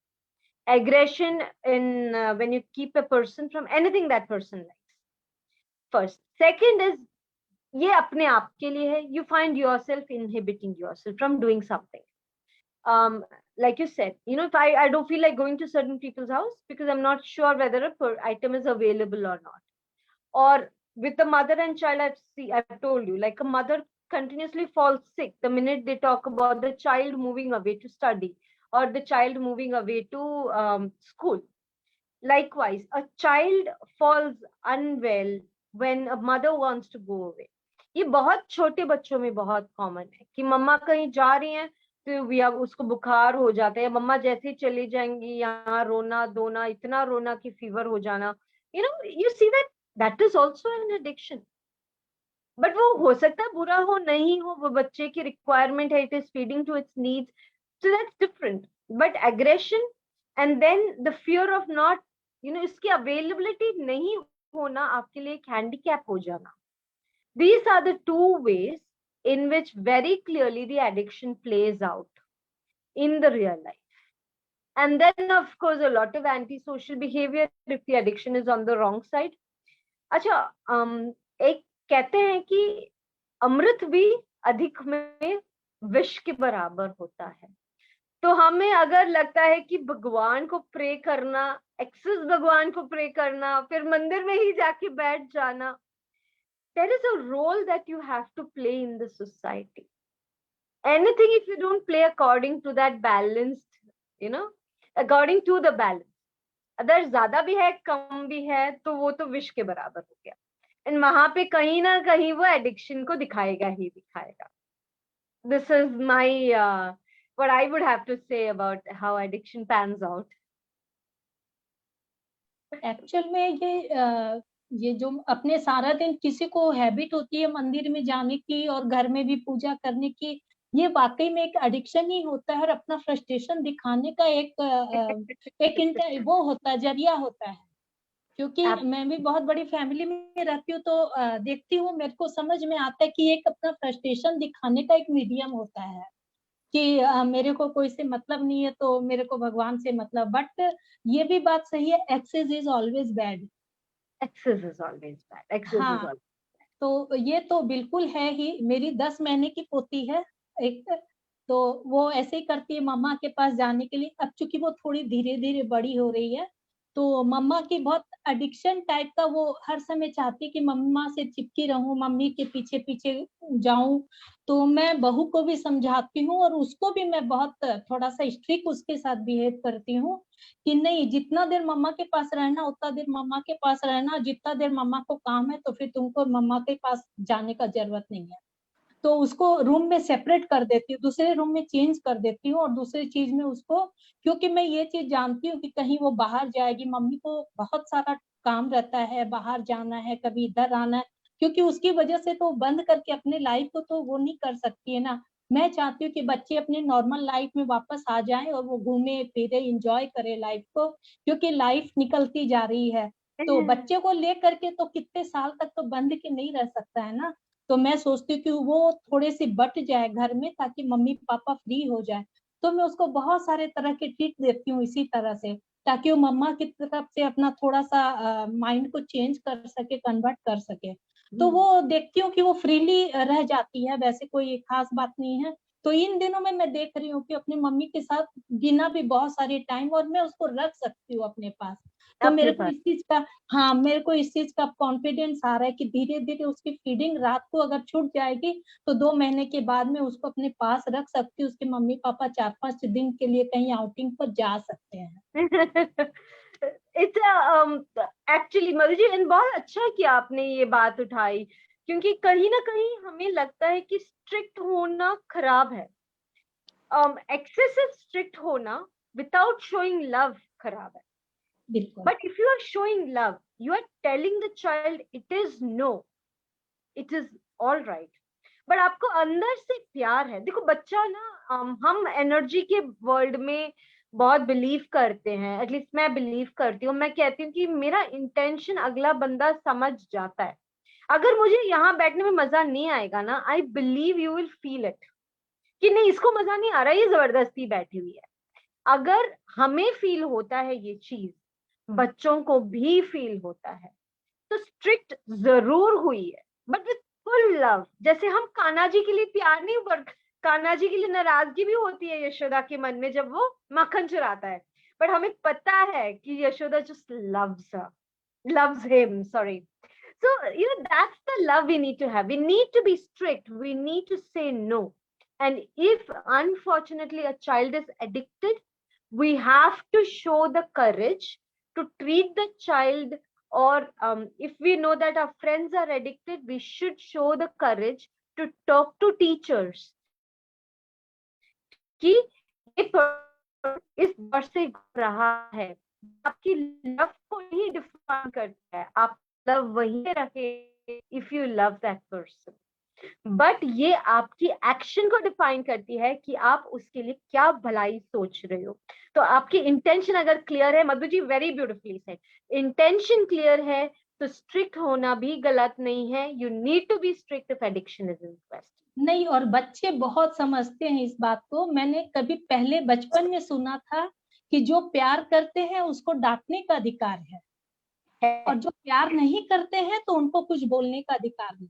Aggression in when you keep a person from anything that person likes. First. Second is, ye apne aap ke liye hai. You find yourself inhibiting yourself from doing something. Like you said, if I don't feel like going to certain people's house because I'm not sure whether a item is available or not. Or with the mother and child, I've told you, like a mother continuously falls sick the minute they talk about the child moving away to study or the child moving away to school. Likewise, a child falls unwell when a mother wants to go away. ये बहुत छोटे बच्चों में बहुत common है कि मम्मा कहीं जा रही हैं तो उसको बुखार हो जाता है, मम्मा जैसे ही चली जाएंगी यहाँ रोना धोना, इतना रोना कि फीवर हो जाना. You see that is also an addiction. But वो हो सकता है बुरा हो, नहीं हो, वो बच्चे की रिक्वायरमेंट है, it is feeding to its needs, so that's different. but aggression and then the fear of not, इसकी availability नहीं होना आपके लिए एक handicap हो जाना. These are the two ways in which very clearly the addiction plays out in the real life. And then of course a lot of antisocial behavior if the addiction is on the wrong side. अच्छा, एक कहते हैं कि अमृत भी अधिक में विष के बराबर होता है. तो हमें अगर लगता है कि भगवान को प्रे करना, एक्सेस भगवान को प्रे करना, फिर मंदिर में ही जाके बैठ जाना, there is a role that you have to play in the society. Anything if you don't play according to that balanced, according to the balance, अगर ज्यादा भी है कम भी है तो वो तो विष के बराबर हो गया. एंड वहां पे कहीं ना कहीं वो एडिक्शन को दिखाएगा ही दिखाएगा. This is my what I would have to say about how addiction pans out. Actual में ये जो अपने सारा दिन किसी को हैबिट होती है मंदिर में जाने की और घर में भी पूजा करने की, ये वाकई में एक एडिक्शन ही होता है और अपना फ्रस्ट्रेशन दिखाने का एक वो होता है, जरिया होता है. क्योंकि मैं भी बहुत बड़ी फैमिली में रहती हूँ तो देखती हूँ, मेरे को समझ में आता है कि एक अपना फ्रस्ट्रेशन दिखाने का एक मीडियम होता है कि मेरे को कोई से मतलब नहीं है तो मेरे को भगवान से मतलब. बट ये भी बात सही है, excess is always bad. Excess is always bad. Excess is always bad. तो ये तो बिल्कुल है ही. मेरी 10 महीने की पोती है एक, तो वो ऐसे ही करती है मम्मा के पास जाने के लिए. अब चूंकि वो थोड़ी धीरे धीरे बड़ी हो रही है तो मम्मा की बहुत एडिक्शन टाइप का, वो हर समय चाहती है कि मम्मा से चिपकी रहूं, मम्मी के पीछे पीछे जाऊं. तो मैं बहू को भी समझाती हूँ और उसको भी मैं बहुत थोड़ा सा स्ट्रिक्ट उसके साथ बिहेव करती हूँ कि नहीं, जितना देर मम्मा के पास रहना उतना देर मम्मा के पास रहना, जितना देर मम्मा को काम है तो फिर तुमको मम्मा के पास जाने का जरूरत नहीं है. तो उसको रूम में सेपरेट कर देती हूँ, दूसरे रूम में चेंज कर देती हूँ और दूसरी चीज में उसको, क्योंकि मैं ये चीज जानती हूँ कि कहीं वो बाहर जाएगी, मम्मी को बहुत सारा काम रहता है, बाहर जाना है, कभी इधर आना है, क्योंकि उसकी वजह से तो बंद करके अपने लाइफ को तो वो नहीं कर सकती है ना. मैं चाहती हूँ कि बच्चे अपने नॉर्मल लाइफ में वापस आ जाएं और वो घूमे फिरे, एंजॉय करे लाइफ को, क्योंकि लाइफ निकलती जा रही है. तो बच्चे को लेकर के तो कितने साल तक तो बंद के नहीं रह सकता है ना. तो मैं सोचती हूँ कि वो थोड़े से बट जाए घर में ताकि मम्मी पापा फ्री हो जाए. तो मैं उसको बहुत सारे तरह के ट्रिक देती हूँ इसी तरह से, ताकि वो मम्मा की तरफ से अपना थोड़ा सा माइंड को चेंज कर सके, कन्वर्ट कर सके. तो वो देखती हूँ कि वो फ्रीली रह जाती है, वैसे कोई खास बात नहीं है. तो इन दिनों में मैं देख रही हूँ कि अपनी मम्मी के साथ बिना भी बहुत सारे टाइम, और मैं उसको रख सकती हूँ अपने पास. तो मेरे को इस चीज का कॉन्फिडेंस आ रहा है कि धीरे धीरे उसकी फीडिंग रात को अगर छूट जाएगी तो 2 महीने के बाद में उसको अपने पास रख सकती हूँ. उसके मम्मी पापा 4-5 दिन के लिए कहीं आउटिंग पर जा सकते हैं. It's actually Madhu ji, and बहुत अच्छा किया आपने ये बात उठाई, क्योंकि कहीं ना कहीं हमें लगता है कि स्ट्रिक्ट होना खराब है. एक्सेसिव स्ट्रिक्ट होना विदाउट शोइंग लव खराब है. But if you are showing love, you are telling the child it is no, it is all right. But आपको अंदर से प्यार है. देखो बच्चा ना, हम एनर्जी के वर्ल्ड में बहुत बिलीव करते हैं, एटलीस्ट मैं बिलीव करती हूँ. मैं कहती हूँ कि मेरा इंटेंशन अगला बंदा समझ जाता है. अगर मुझे यहाँ बैठने में मजा नहीं आएगा ना, I believe you will feel it कि नहीं, इसको मजा नहीं आ रहा है, ये जबरदस्ती बैठी हुई है. अगर हमें फील होता है ये चीज, बच्चों को भी फील होता है. तो स्ट्रिक्ट जरूर हुई है बट विथ फुल लव. जैसे हम कान्हा जी के लिए प्यार नहीं, पर कान्हा जी के लिए नाराजगी भी होती है यशोदा के मन में जब वो मक्खन चुराता है. बट हमें पता है कि Yashoda just loves him, sorry. So that's the love we need to have. We need to be strict, we need to say no. And if unfortunately a child is addicted, we have to show the courage to treat the child, or if we know that our friends are addicted, we should show the courage to talk to teachers कि इस दौर से रहा है. आपकी love को ही define करता है, आप लव वही रखे if you love that person. But ये आपकी एक्शन को डिफाइन करती है कि आप उसके लिए क्या भलाई सोच रहे हो। तो आपकी इंटेंशन अगर क्लियर है, Madhu ji very beautifully said, intention clear है तो स्ट्रिक्ट होना भी गलत नहीं है। You need to be strict if addiction is in question. नहीं, और बच्चे बहुत समझते हैं इस बात को। मैंने कभी पहले बचपन में सुना था कि जो प्यार करते हैं उसको डांटने का अधिकार है, और जो प्यार नहीं करते हैं तो उनको कुछ बोलने का अधिकार नहीं।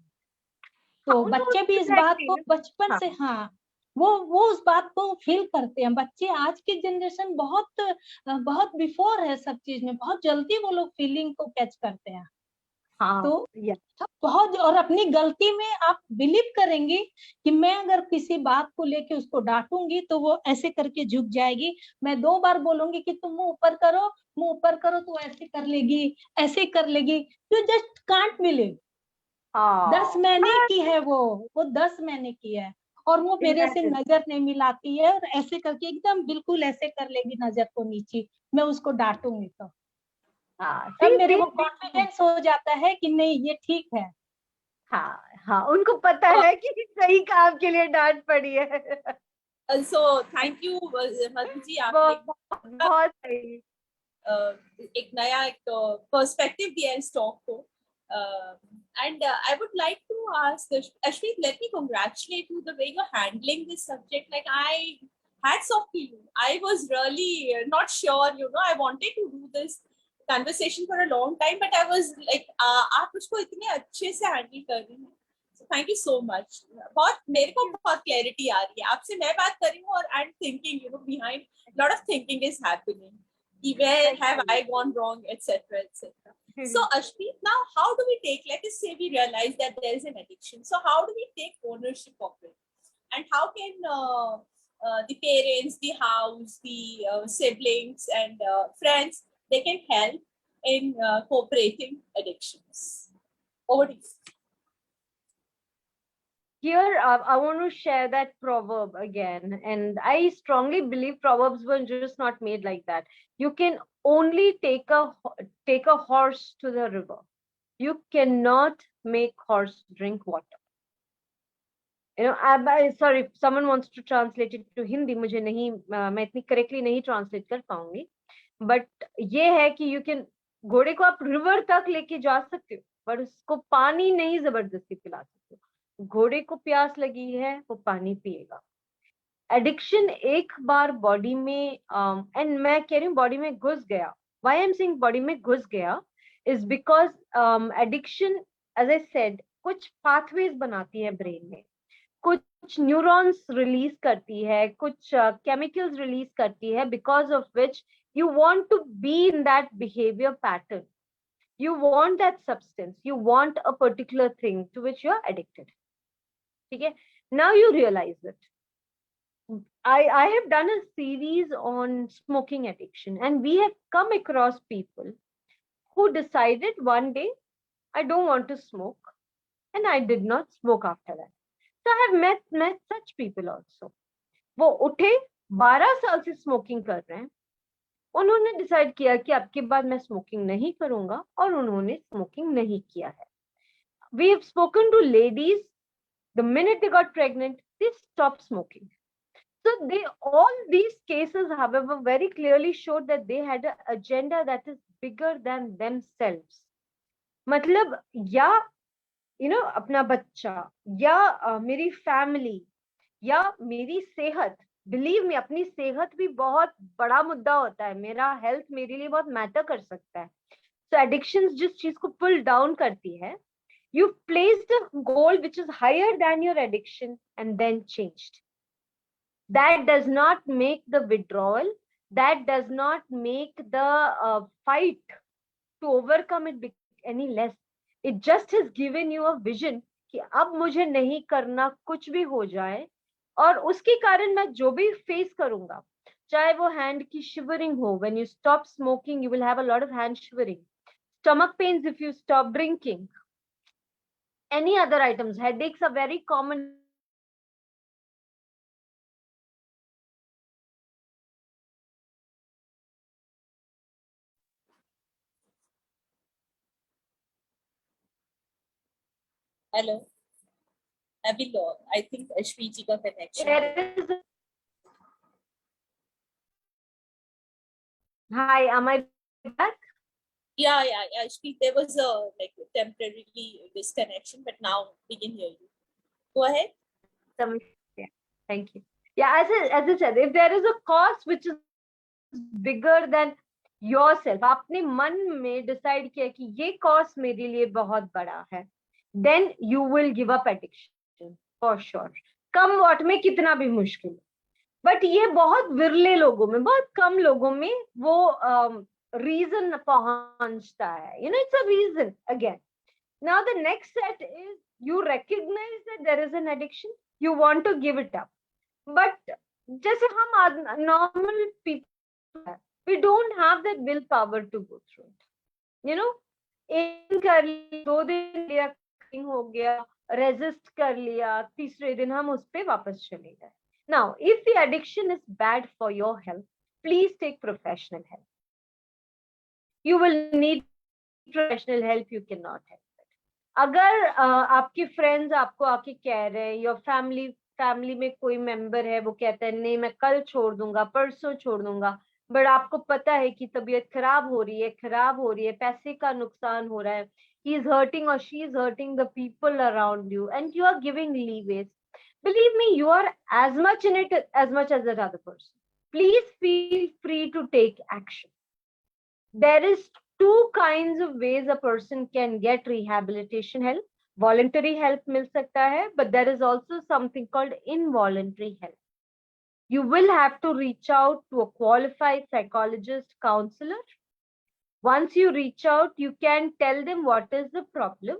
तो बच्चे भी इस बात को बचपन से, हाँ, वो उस बात को फील करते हैं। बच्चे आज की जनरेशन बहुत बिफोर है सब चीज में, बहुत जल्दी वो लोग फीलिंग को कैच करते हैं। हाँ, तो बहुत, और अपनी गलती में आप बिलीव करेंगे कि मैं अगर किसी बात को लेके उसको डांटूंगी तो वो ऐसे करके झुक जाएगी। मैं 2 बार बोलूंगी कि तुम मुंह ऊपर करो, मुंह ऊपर करो, तो ऐसे कर लेगी, ऐसे कर लेगी। You just can't believe. 10 महीने की है वो 10 महीने की है, और वो मेरे से नजर नहीं मिलाती है, और ऐसे करके एकदम बिल्कुल ऐसे कर लेगी नजर को नीचे, मैं उसको डांटूंगी तो तब मेरे को कॉन्फिडेंस हो जाता है कि नहीं, ये ठीक है। हाँ हाँ, उनको पता है कि सही काम के लिए डांट पड़ी है। So thank you Madhu ji, आपने बहुत सही एक नया एक पर्सपेक्टिव दिया इस टॉक को। And I would like to ask Ashmeet, let me congratulate you the way you're handling this subject. Like, hats off to you. I was really not sure, I wanted to do this conversation for a long time, but I was like, आप उसको इतने अच्छे से handle कर रही हैं। So thank you so much. मेरे को बहुत clarity आ रही है आपसे मैं बात कर रही हूँ, और I'm thinking, behind lot of thinking is happening. Where have I gone wrong, etc., etc. So Ashmeet, now how do we take, let us say we realize that there is an addiction, so how do we take ownership of it, and how can the parents, the house, the siblings and friends, they can help in cooperating addictions? Over to you. Here, I want to share that proverb again, and I strongly believe proverbs were just not made like that. You can only take a horse to the river. You cannot make horse drink water. Sorry, if someone wants to translate it to Hindi, मुझे नहीं, मैं इतनी correctly नहीं translate कर पाऊंगी, but ये है कि you can, घोड़े को आप river तक लेके जा सकते हो, पर उसको पानी नहीं जबरदस्ती पिला सकते हो। घोड़े को प्यास लगी है, वो पानी पिएगा। एडिक्शन एक बार बॉडी में, एंड मैं कह रही हूँ बॉडी में घुस गया, why I am saying body में घुस गया is because addiction, as I said, कुछ पाथवेज बनाती है ब्रेन में, कुछ न्यूरॉन्स रिलीज करती है, कुछ केमिकल्स रिलीज करती है, because of which you want to be in that behavior pattern, you want that substance, you want a particular thing to which you are addicted. Okay, now you realize it. I have done a series on smoking addiction, and we have come across people who decided one day, I don't want to smoke, and I did not smoke after that. So I have met such people also. वो उठे 12 साल से smoking कर रहे हैं, उन्होंने decide किया कि अब के बाद मैं स्मोकिंग नहीं करूंगा, और उन्होंने स्मोकिंग नहीं किया है। We have spoken to ladies, the minute they got pregnant, they stopped smoking. So all these cases, however, very clearly showed that they had an agenda that is bigger than themselves. मतलब या अपना बच्चा, या मेरी family, या मेरी सेहत, believe me, अपनी सेहत भी बहुत बड़ा मुद्दा होता है, मेरा हेल्थ मेरे लिए बहुत मैटर कर सकता है। तो एडिक्शंस जिस चीज को पुल डाउन करती है, you placed a goal which is higher than your addiction and then changed. That does not make the withdrawal, that does not make the fight to overcome it any less. It just has given you a vision कि अब मुझे नहीं करना कुछ भी हो जाए, और उसके कारण मैं जो भी फेस करूंगा, चाहे वो हैंड की शिवरिंग हो, when you stop smoking you will have a lot of hand shivering, stomach pains if you stop drinking, any other items, headaches are very common. Hello. I will. I think Ashpreet ji ka connection. There is Hi, am I back? Yeah. Ashpreet, there was a like temporarily disconnection, but now we can hear you. Go ahead. Yeah, thank you. Yeah, as I said, if there is a cost which is bigger than yourself, आपने मन में decide किया कि ये cost मेरे लिए बहुत बड़ा है, then you will give up addiction for sure. Come what में कितना भी मुश्किल, बट ये बहुत विरले लोगों में, बहुत कम लोगों में वो रीजन पहुंचता है. It's a reason again. Now the next set is you recognize that there is an addiction, you want to give it up, but जैसे हम normal people, we don't have that willpower to go through it. एक कर लिया, 2 दिन लिया, हो गया, resist कर लिया, तीसरे दिन हम उस पे वापस चले गए. Now, if the addiction is bad for your health, please take professional help. You will need professional help. You cannot help it. अगर आपके फ्रेंड्स आपको आके कह रहे हैं, your फैमिली में कोई मेंबर है, वो कहता है नहीं मैं कल छोड़ दूंगा, परसों छोड़ दूंगा, बट आपको पता है कि तबीयत खराब हो रही है, पैसे का नुकसान हो रहा है, he is hurting or she is hurting the people around you, and you are giving leeways. Believe me, you are as much in it as much as that other person. Please feel free to take action. There is 2 kinds of ways a person can get rehabilitation help. Voluntary help मिल सकता है, but there is also something called involuntary help. You will have to reach out to a qualified psychologist, counselor. Once you reach out, you can tell them what is the problem.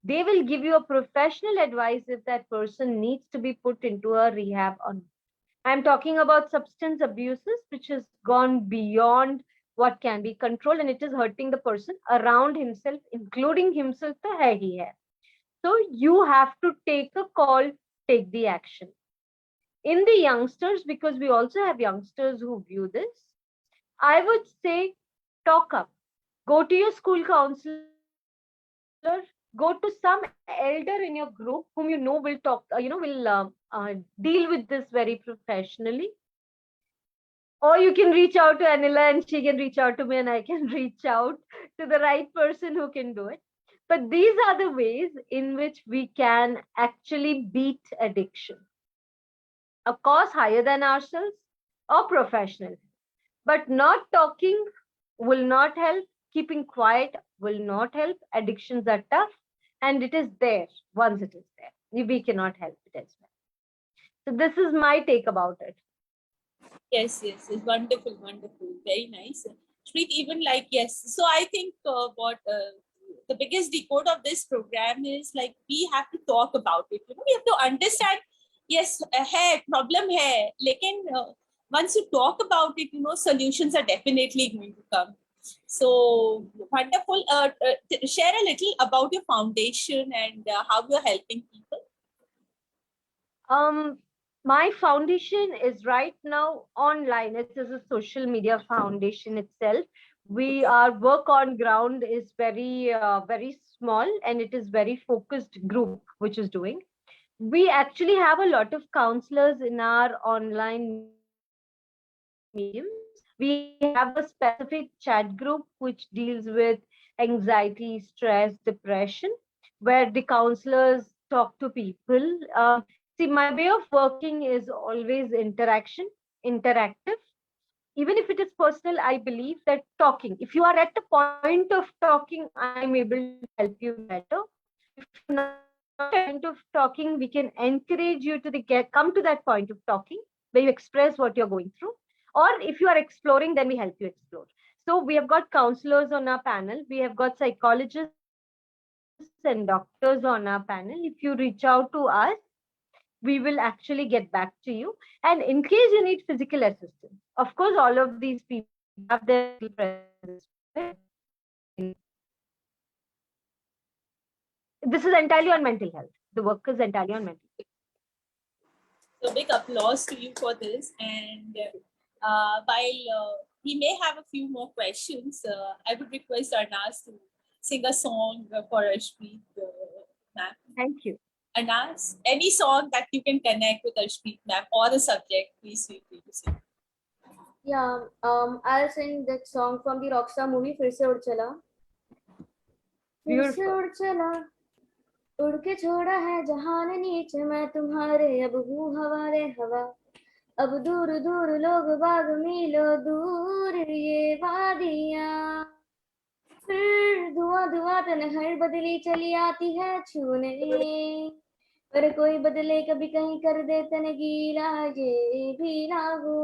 They will give you a professional advice if that person needs to be put into a rehab or not. I'm talking about substance abuses, which has gone beyond what can be controlled, and it is hurting the person around himself, including himself. तो है ही है. So you have to take a call, take the action. In the youngsters, because we also have youngsters who view this, I would say talk up. Go to your school counselor, go to some elder in your group whom you know will talk, will deal with this very professionally. Or you can reach out to Anila and she can reach out to me and I can reach out to the right person who can do it. But these are the ways in which we can actually beat addiction. A cause higher than ourselves or professional. But not talking will not help. Keeping quiet will not help. Addictions are tough and it is there once it is there. We cannot help it as well. So this is my take about it. Yes, it's wonderful, very nice. Shpreet, even like, yes. So I think what the biggest decode of this program is like we have to talk about it. We have to understand. Yes, hai problem hai, lekin once you talk about it, solutions are definitely going to come. So wonderful. Share a little about your foundation and how you're helping people. My foundation is right now online. It is a social media foundation itself. Our work on ground is very small and it is very focused group which is doing. We actually have a lot of counselors in our online mediums. We have a specific chat group which deals with anxiety, stress, depression, where the counselors talk to people. See, my way of working is always interactive. Even if it is personal, I believe that talking, if you are at the point of talking, I'm able to help you better. If you're not at the point of talking, we can encourage you to come to that point of talking where you express what you're going through. Or if you are exploring, then we help you explore. So we have got counselors on our panel. We have got psychologists and doctors on our panel. If you reach out to us, we will actually get back to you. And in case you need physical assistance, of course, all of these people have their presence. This is entirely on mental health. The work is entirely on mental health. So big applause to you for this. And while we may have a few more questions, I would request Arnaz to sing a song for Ashpreet. ma'am. Thank you. Anas, any song that you can connect with Arshpreet ma'am or the subject, please feel free to sing. Yeah, I'll sing that song from the Rockstar movie, फिर से उड़ चला. फिर से Beautiful. उड़ चला, उड़ के छोड़ा है जहान नीचे, मैं तुम्हारे अब हूँ हवाले हवा. अब दूर दूर लोग बाग मीलों दूर ये वादियाँ. फिर धुआं धुआं तन्हाई बदली चली आती है छूने, पर कोई बदले कभी कहीं कर दे तन गीला ये भी ना हो.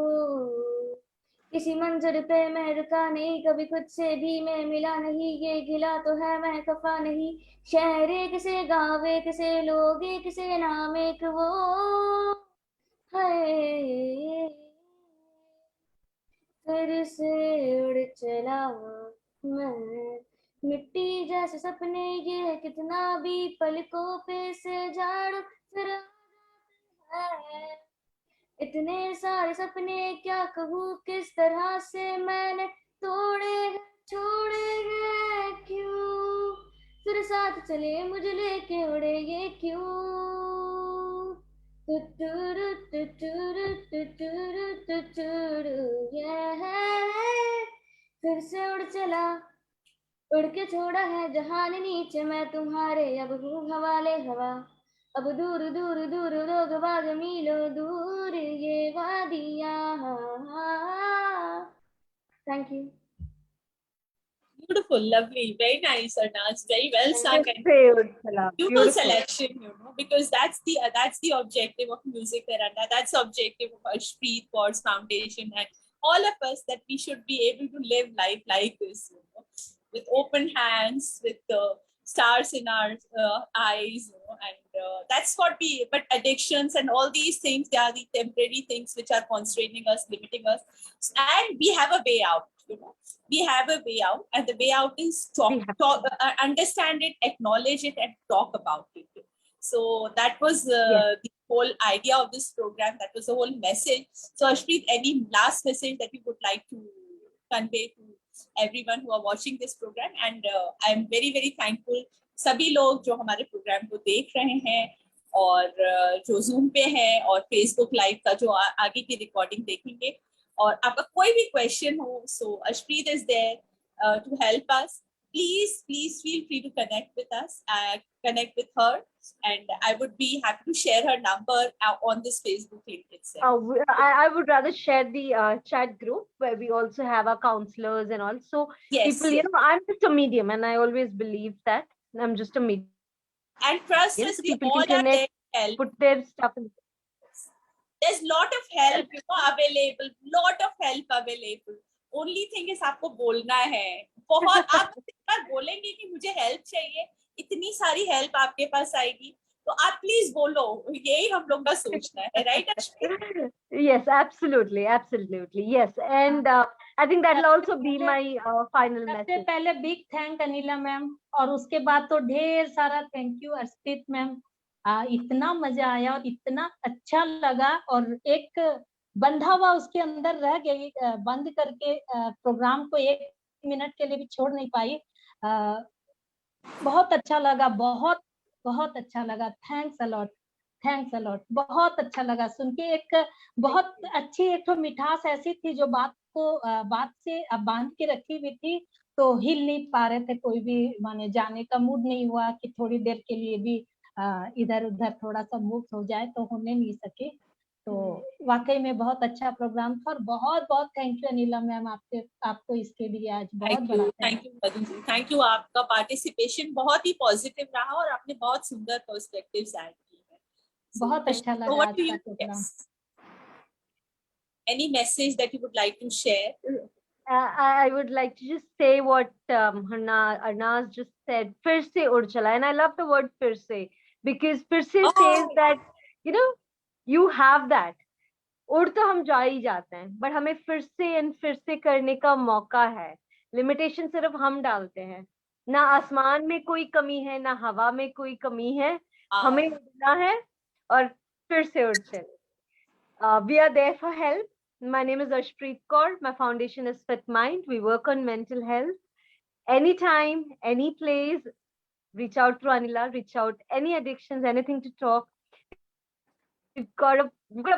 किसी मंजर पे मैं रुका नहीं, कभी खुद से भी मैं मिला नहीं, ये गिला तो है मैं खफा नहीं. शहर एक से गाँव एक से लोग एक से नाम एक वो है. फिर से उड़ चला मैं, मिट्टी जैसे सपने ये कितना भी पलकों पे से झाड़ फिर है. इतने सारे सपने क्या कहूँ किस तरह से मैंने तोड़े हैं छोड़े हैं क्यों. फिर साथ चले मुझे लेके उड़े ये क्यों. तुतुरु तुतुरु तुतुरु तुतुरु ये. फिर से उड़ चला, उड़ के छोड़ा है जहान नीचे, मैं तुम्हारे अब हूँ हवाले हवा. अब दूर दूर दूर लोग बाग मीलों दूर ये वादियाँ. Thank you. Beautiful, lovely, very nice, Anas. Very well sung. फिर से उड़ चला. Beautiful Beautiful. selection, because that's the objective of music, Veranda. That's the objective of Arshpreet Kaur's Foundation and all of us, that we should be able to live life like this, with open hands, with stars in our eyes, and that's what we. But addictions and all these things, they are the temporary things which are constraining us, limiting us, and we have a way out. We have a way out, and the way out is understand it, acknowledge it, and talk about it. So that was the whole idea of this program. That was the whole message. So Arshpreet, any last message that you would like to convey to everyone who are watching this program? And I am very very thankful सभी लोग जो हमारे programme को देख रहे हैं और जो Zoom पे हैं और Facebook लाइव का जो आगे की रिकॉर्डिंग देखेंगे. और आपका कोई भी क्वेश्चन हो, so Arshpreet is there to help us. Please feel free to connect with us, connect with her, and I would be happy to share her number on this Facebook link itself. I would rather share the chat group where we also have our counselors and all. So Yes, people, I'm just a medium, and I always believe that I'm just a medium. And trust us, So we people all can are there connect, to help. put their stuff in. There's lot of help available, lot of help available. Only thing is आपको बोलना है. बहुत आप एक बार बोलेंगे कि मुझे help चाहिए, इतनी सारी हेल्प आपके पास आएगी. तो आप प्लीज बोलो, यही हम लोग का सोचना है, right? Yes, absolutely. Yes, and I think that will also be my final सबसे message. पहले बिग थैंक अनिला मैम, और उसके बाद तो ढेर सारा थैंक यू अर्षप्रीत मैम. इतना मजा आया और इतना अच्छा लगा, और एक बंधा हुआ उसके अंदर रह गई, बंद करके प्रोग्राम को 1 मिनट के लिए भी छोड़ नहीं पाई. बहुत अच्छा लगा, बहुत अच्छा लगा. Thanks a lot. बहुत अच्छा लगा सुन के. एक बहुत अच्छी एक तो मिठास ऐसी थी जो बात से बांध के रखी हुई थी, तो हिल नहीं पा रहे थे कोई भी, माने जाने का मूड नहीं हुआ कि थोड़ी देर के लिए भी इधर उधर थोड़ा सा मूव हो जाए, तो होने नहीं सके. तो वाकई में बहुत अच्छा प्रोग्राम था, और बहुत बहुत थैंक यू अनिला मैम आपको इसके लिए. आज बहुत बड़ा thank you Madhu ji, thank you. आपका पार्टिसिपेशन बहुत ही पॉजिटिव रहा और आपने बहुत सुंदर पर्सपेक्टिव्स ऐड किए हैं. बहुत अच्छा लगा आज का programme. Any message that you would like to share? I would like to just say what Arnaz just said. फिर से उड़ चला, and I love the word फिर से, because फिर से says that you have that. उड़ तो हम जा ही जाते हैं, but हमें फिर से करने का मौका है. लिमिटेशन सिर्फ हम डालते हैं. ना आसमान में कोई कमी है, ना हवा में कोई कमी है. हमें उड़ना है और फिर से उड़ चले. We are there for help. My name is Arshpreet Kaur. My foundation is Fit Mind. We work on mental health. Anytime, any place, reach out to Anila, reach out any addictions, anything to talk. We've got a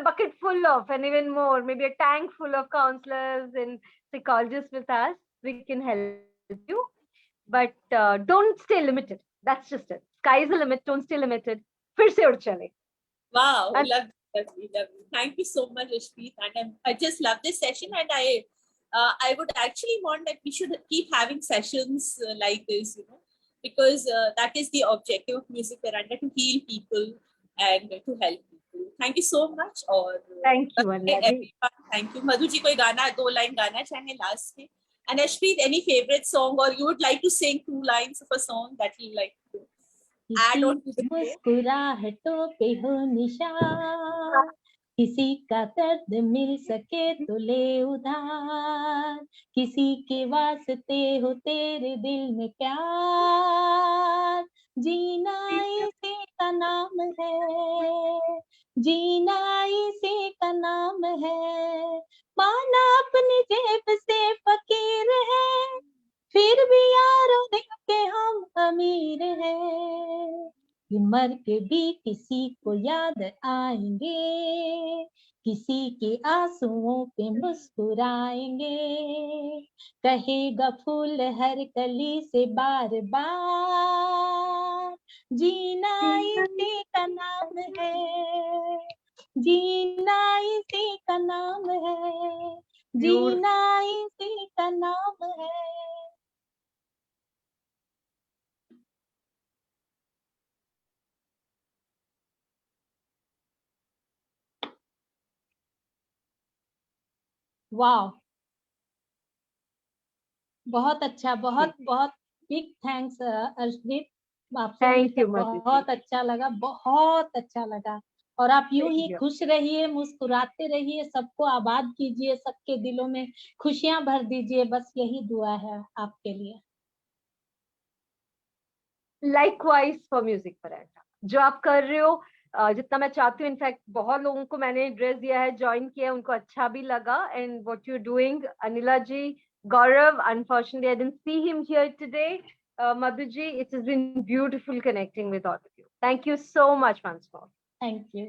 bucket full of, and even more, maybe a tank full of counselors and psychologists with us. We can help you, but don't stay limited. That's just it. Sky's the limit. Don't stay limited. फिर से उड़ चले. Wow, And- lovely. Thank you so much, Ishpreet. And I just love this session, and I would actually want that we should keep having sessions like this, you know, because that is the objective of Music Veranda, to heal people and to help people. Thank you so much. Or Thank you, Anila ji. everyone. Thank you. Madhu ji, कोई गाना 2 line गाना चाहे last में. And Ishpreet, any favorite song, or you would like to sing 2 lines of a song that you like to add on to the show? मुस्कुराहटों पे हो निशान, किसी का दर्द मिल सके तो ले उधार, किसी के वास्ते हो तेरे दिल में प्यार, जीना इसी का नाम है, जीना इसी का नाम है, माना अपनी जेब से फकीर है, फिर भी यारों दिल के हम अमीर हैं, कि मर के भी किसी को याद आएंगे, किसी के आंसुओं पे मुस्कुराएंगे, कहेगा फूल हर कली से बार बार, जीना इसी का नाम है, जीना इसी का नाम है, जीना इसी का नाम है. वाह, बहुत अच्छा, बहुत बहुत बिग थैंक्स अर्शदीप, आपसे Thank you, मिलकर Madhu ji. बहुत अच्छा लगा, बहुत अच्छा लगा. और आप यूं ही Thank you. खुश रहिए, मुस्कुराते रहिए, सबको आबाद कीजिए, सबके दिलों में खुशियां भर दीजिए, बस यही दुआ है आपके लिए. Likewise for Music Veranda. जो आप कर रहे हो, जितना मैं चाहती हूँ, इनफैक्ट बहुत लोगों को मैंने एड्रेस दिया है, ज्वाइन किया है, उनको अच्छा भी लगा. And what you doing, Anila ji, Gaurav, unfortunately I didn't see him here today. Madhu ji, it has been beautiful connecting with all of you. Thank you so much once more. Thank you.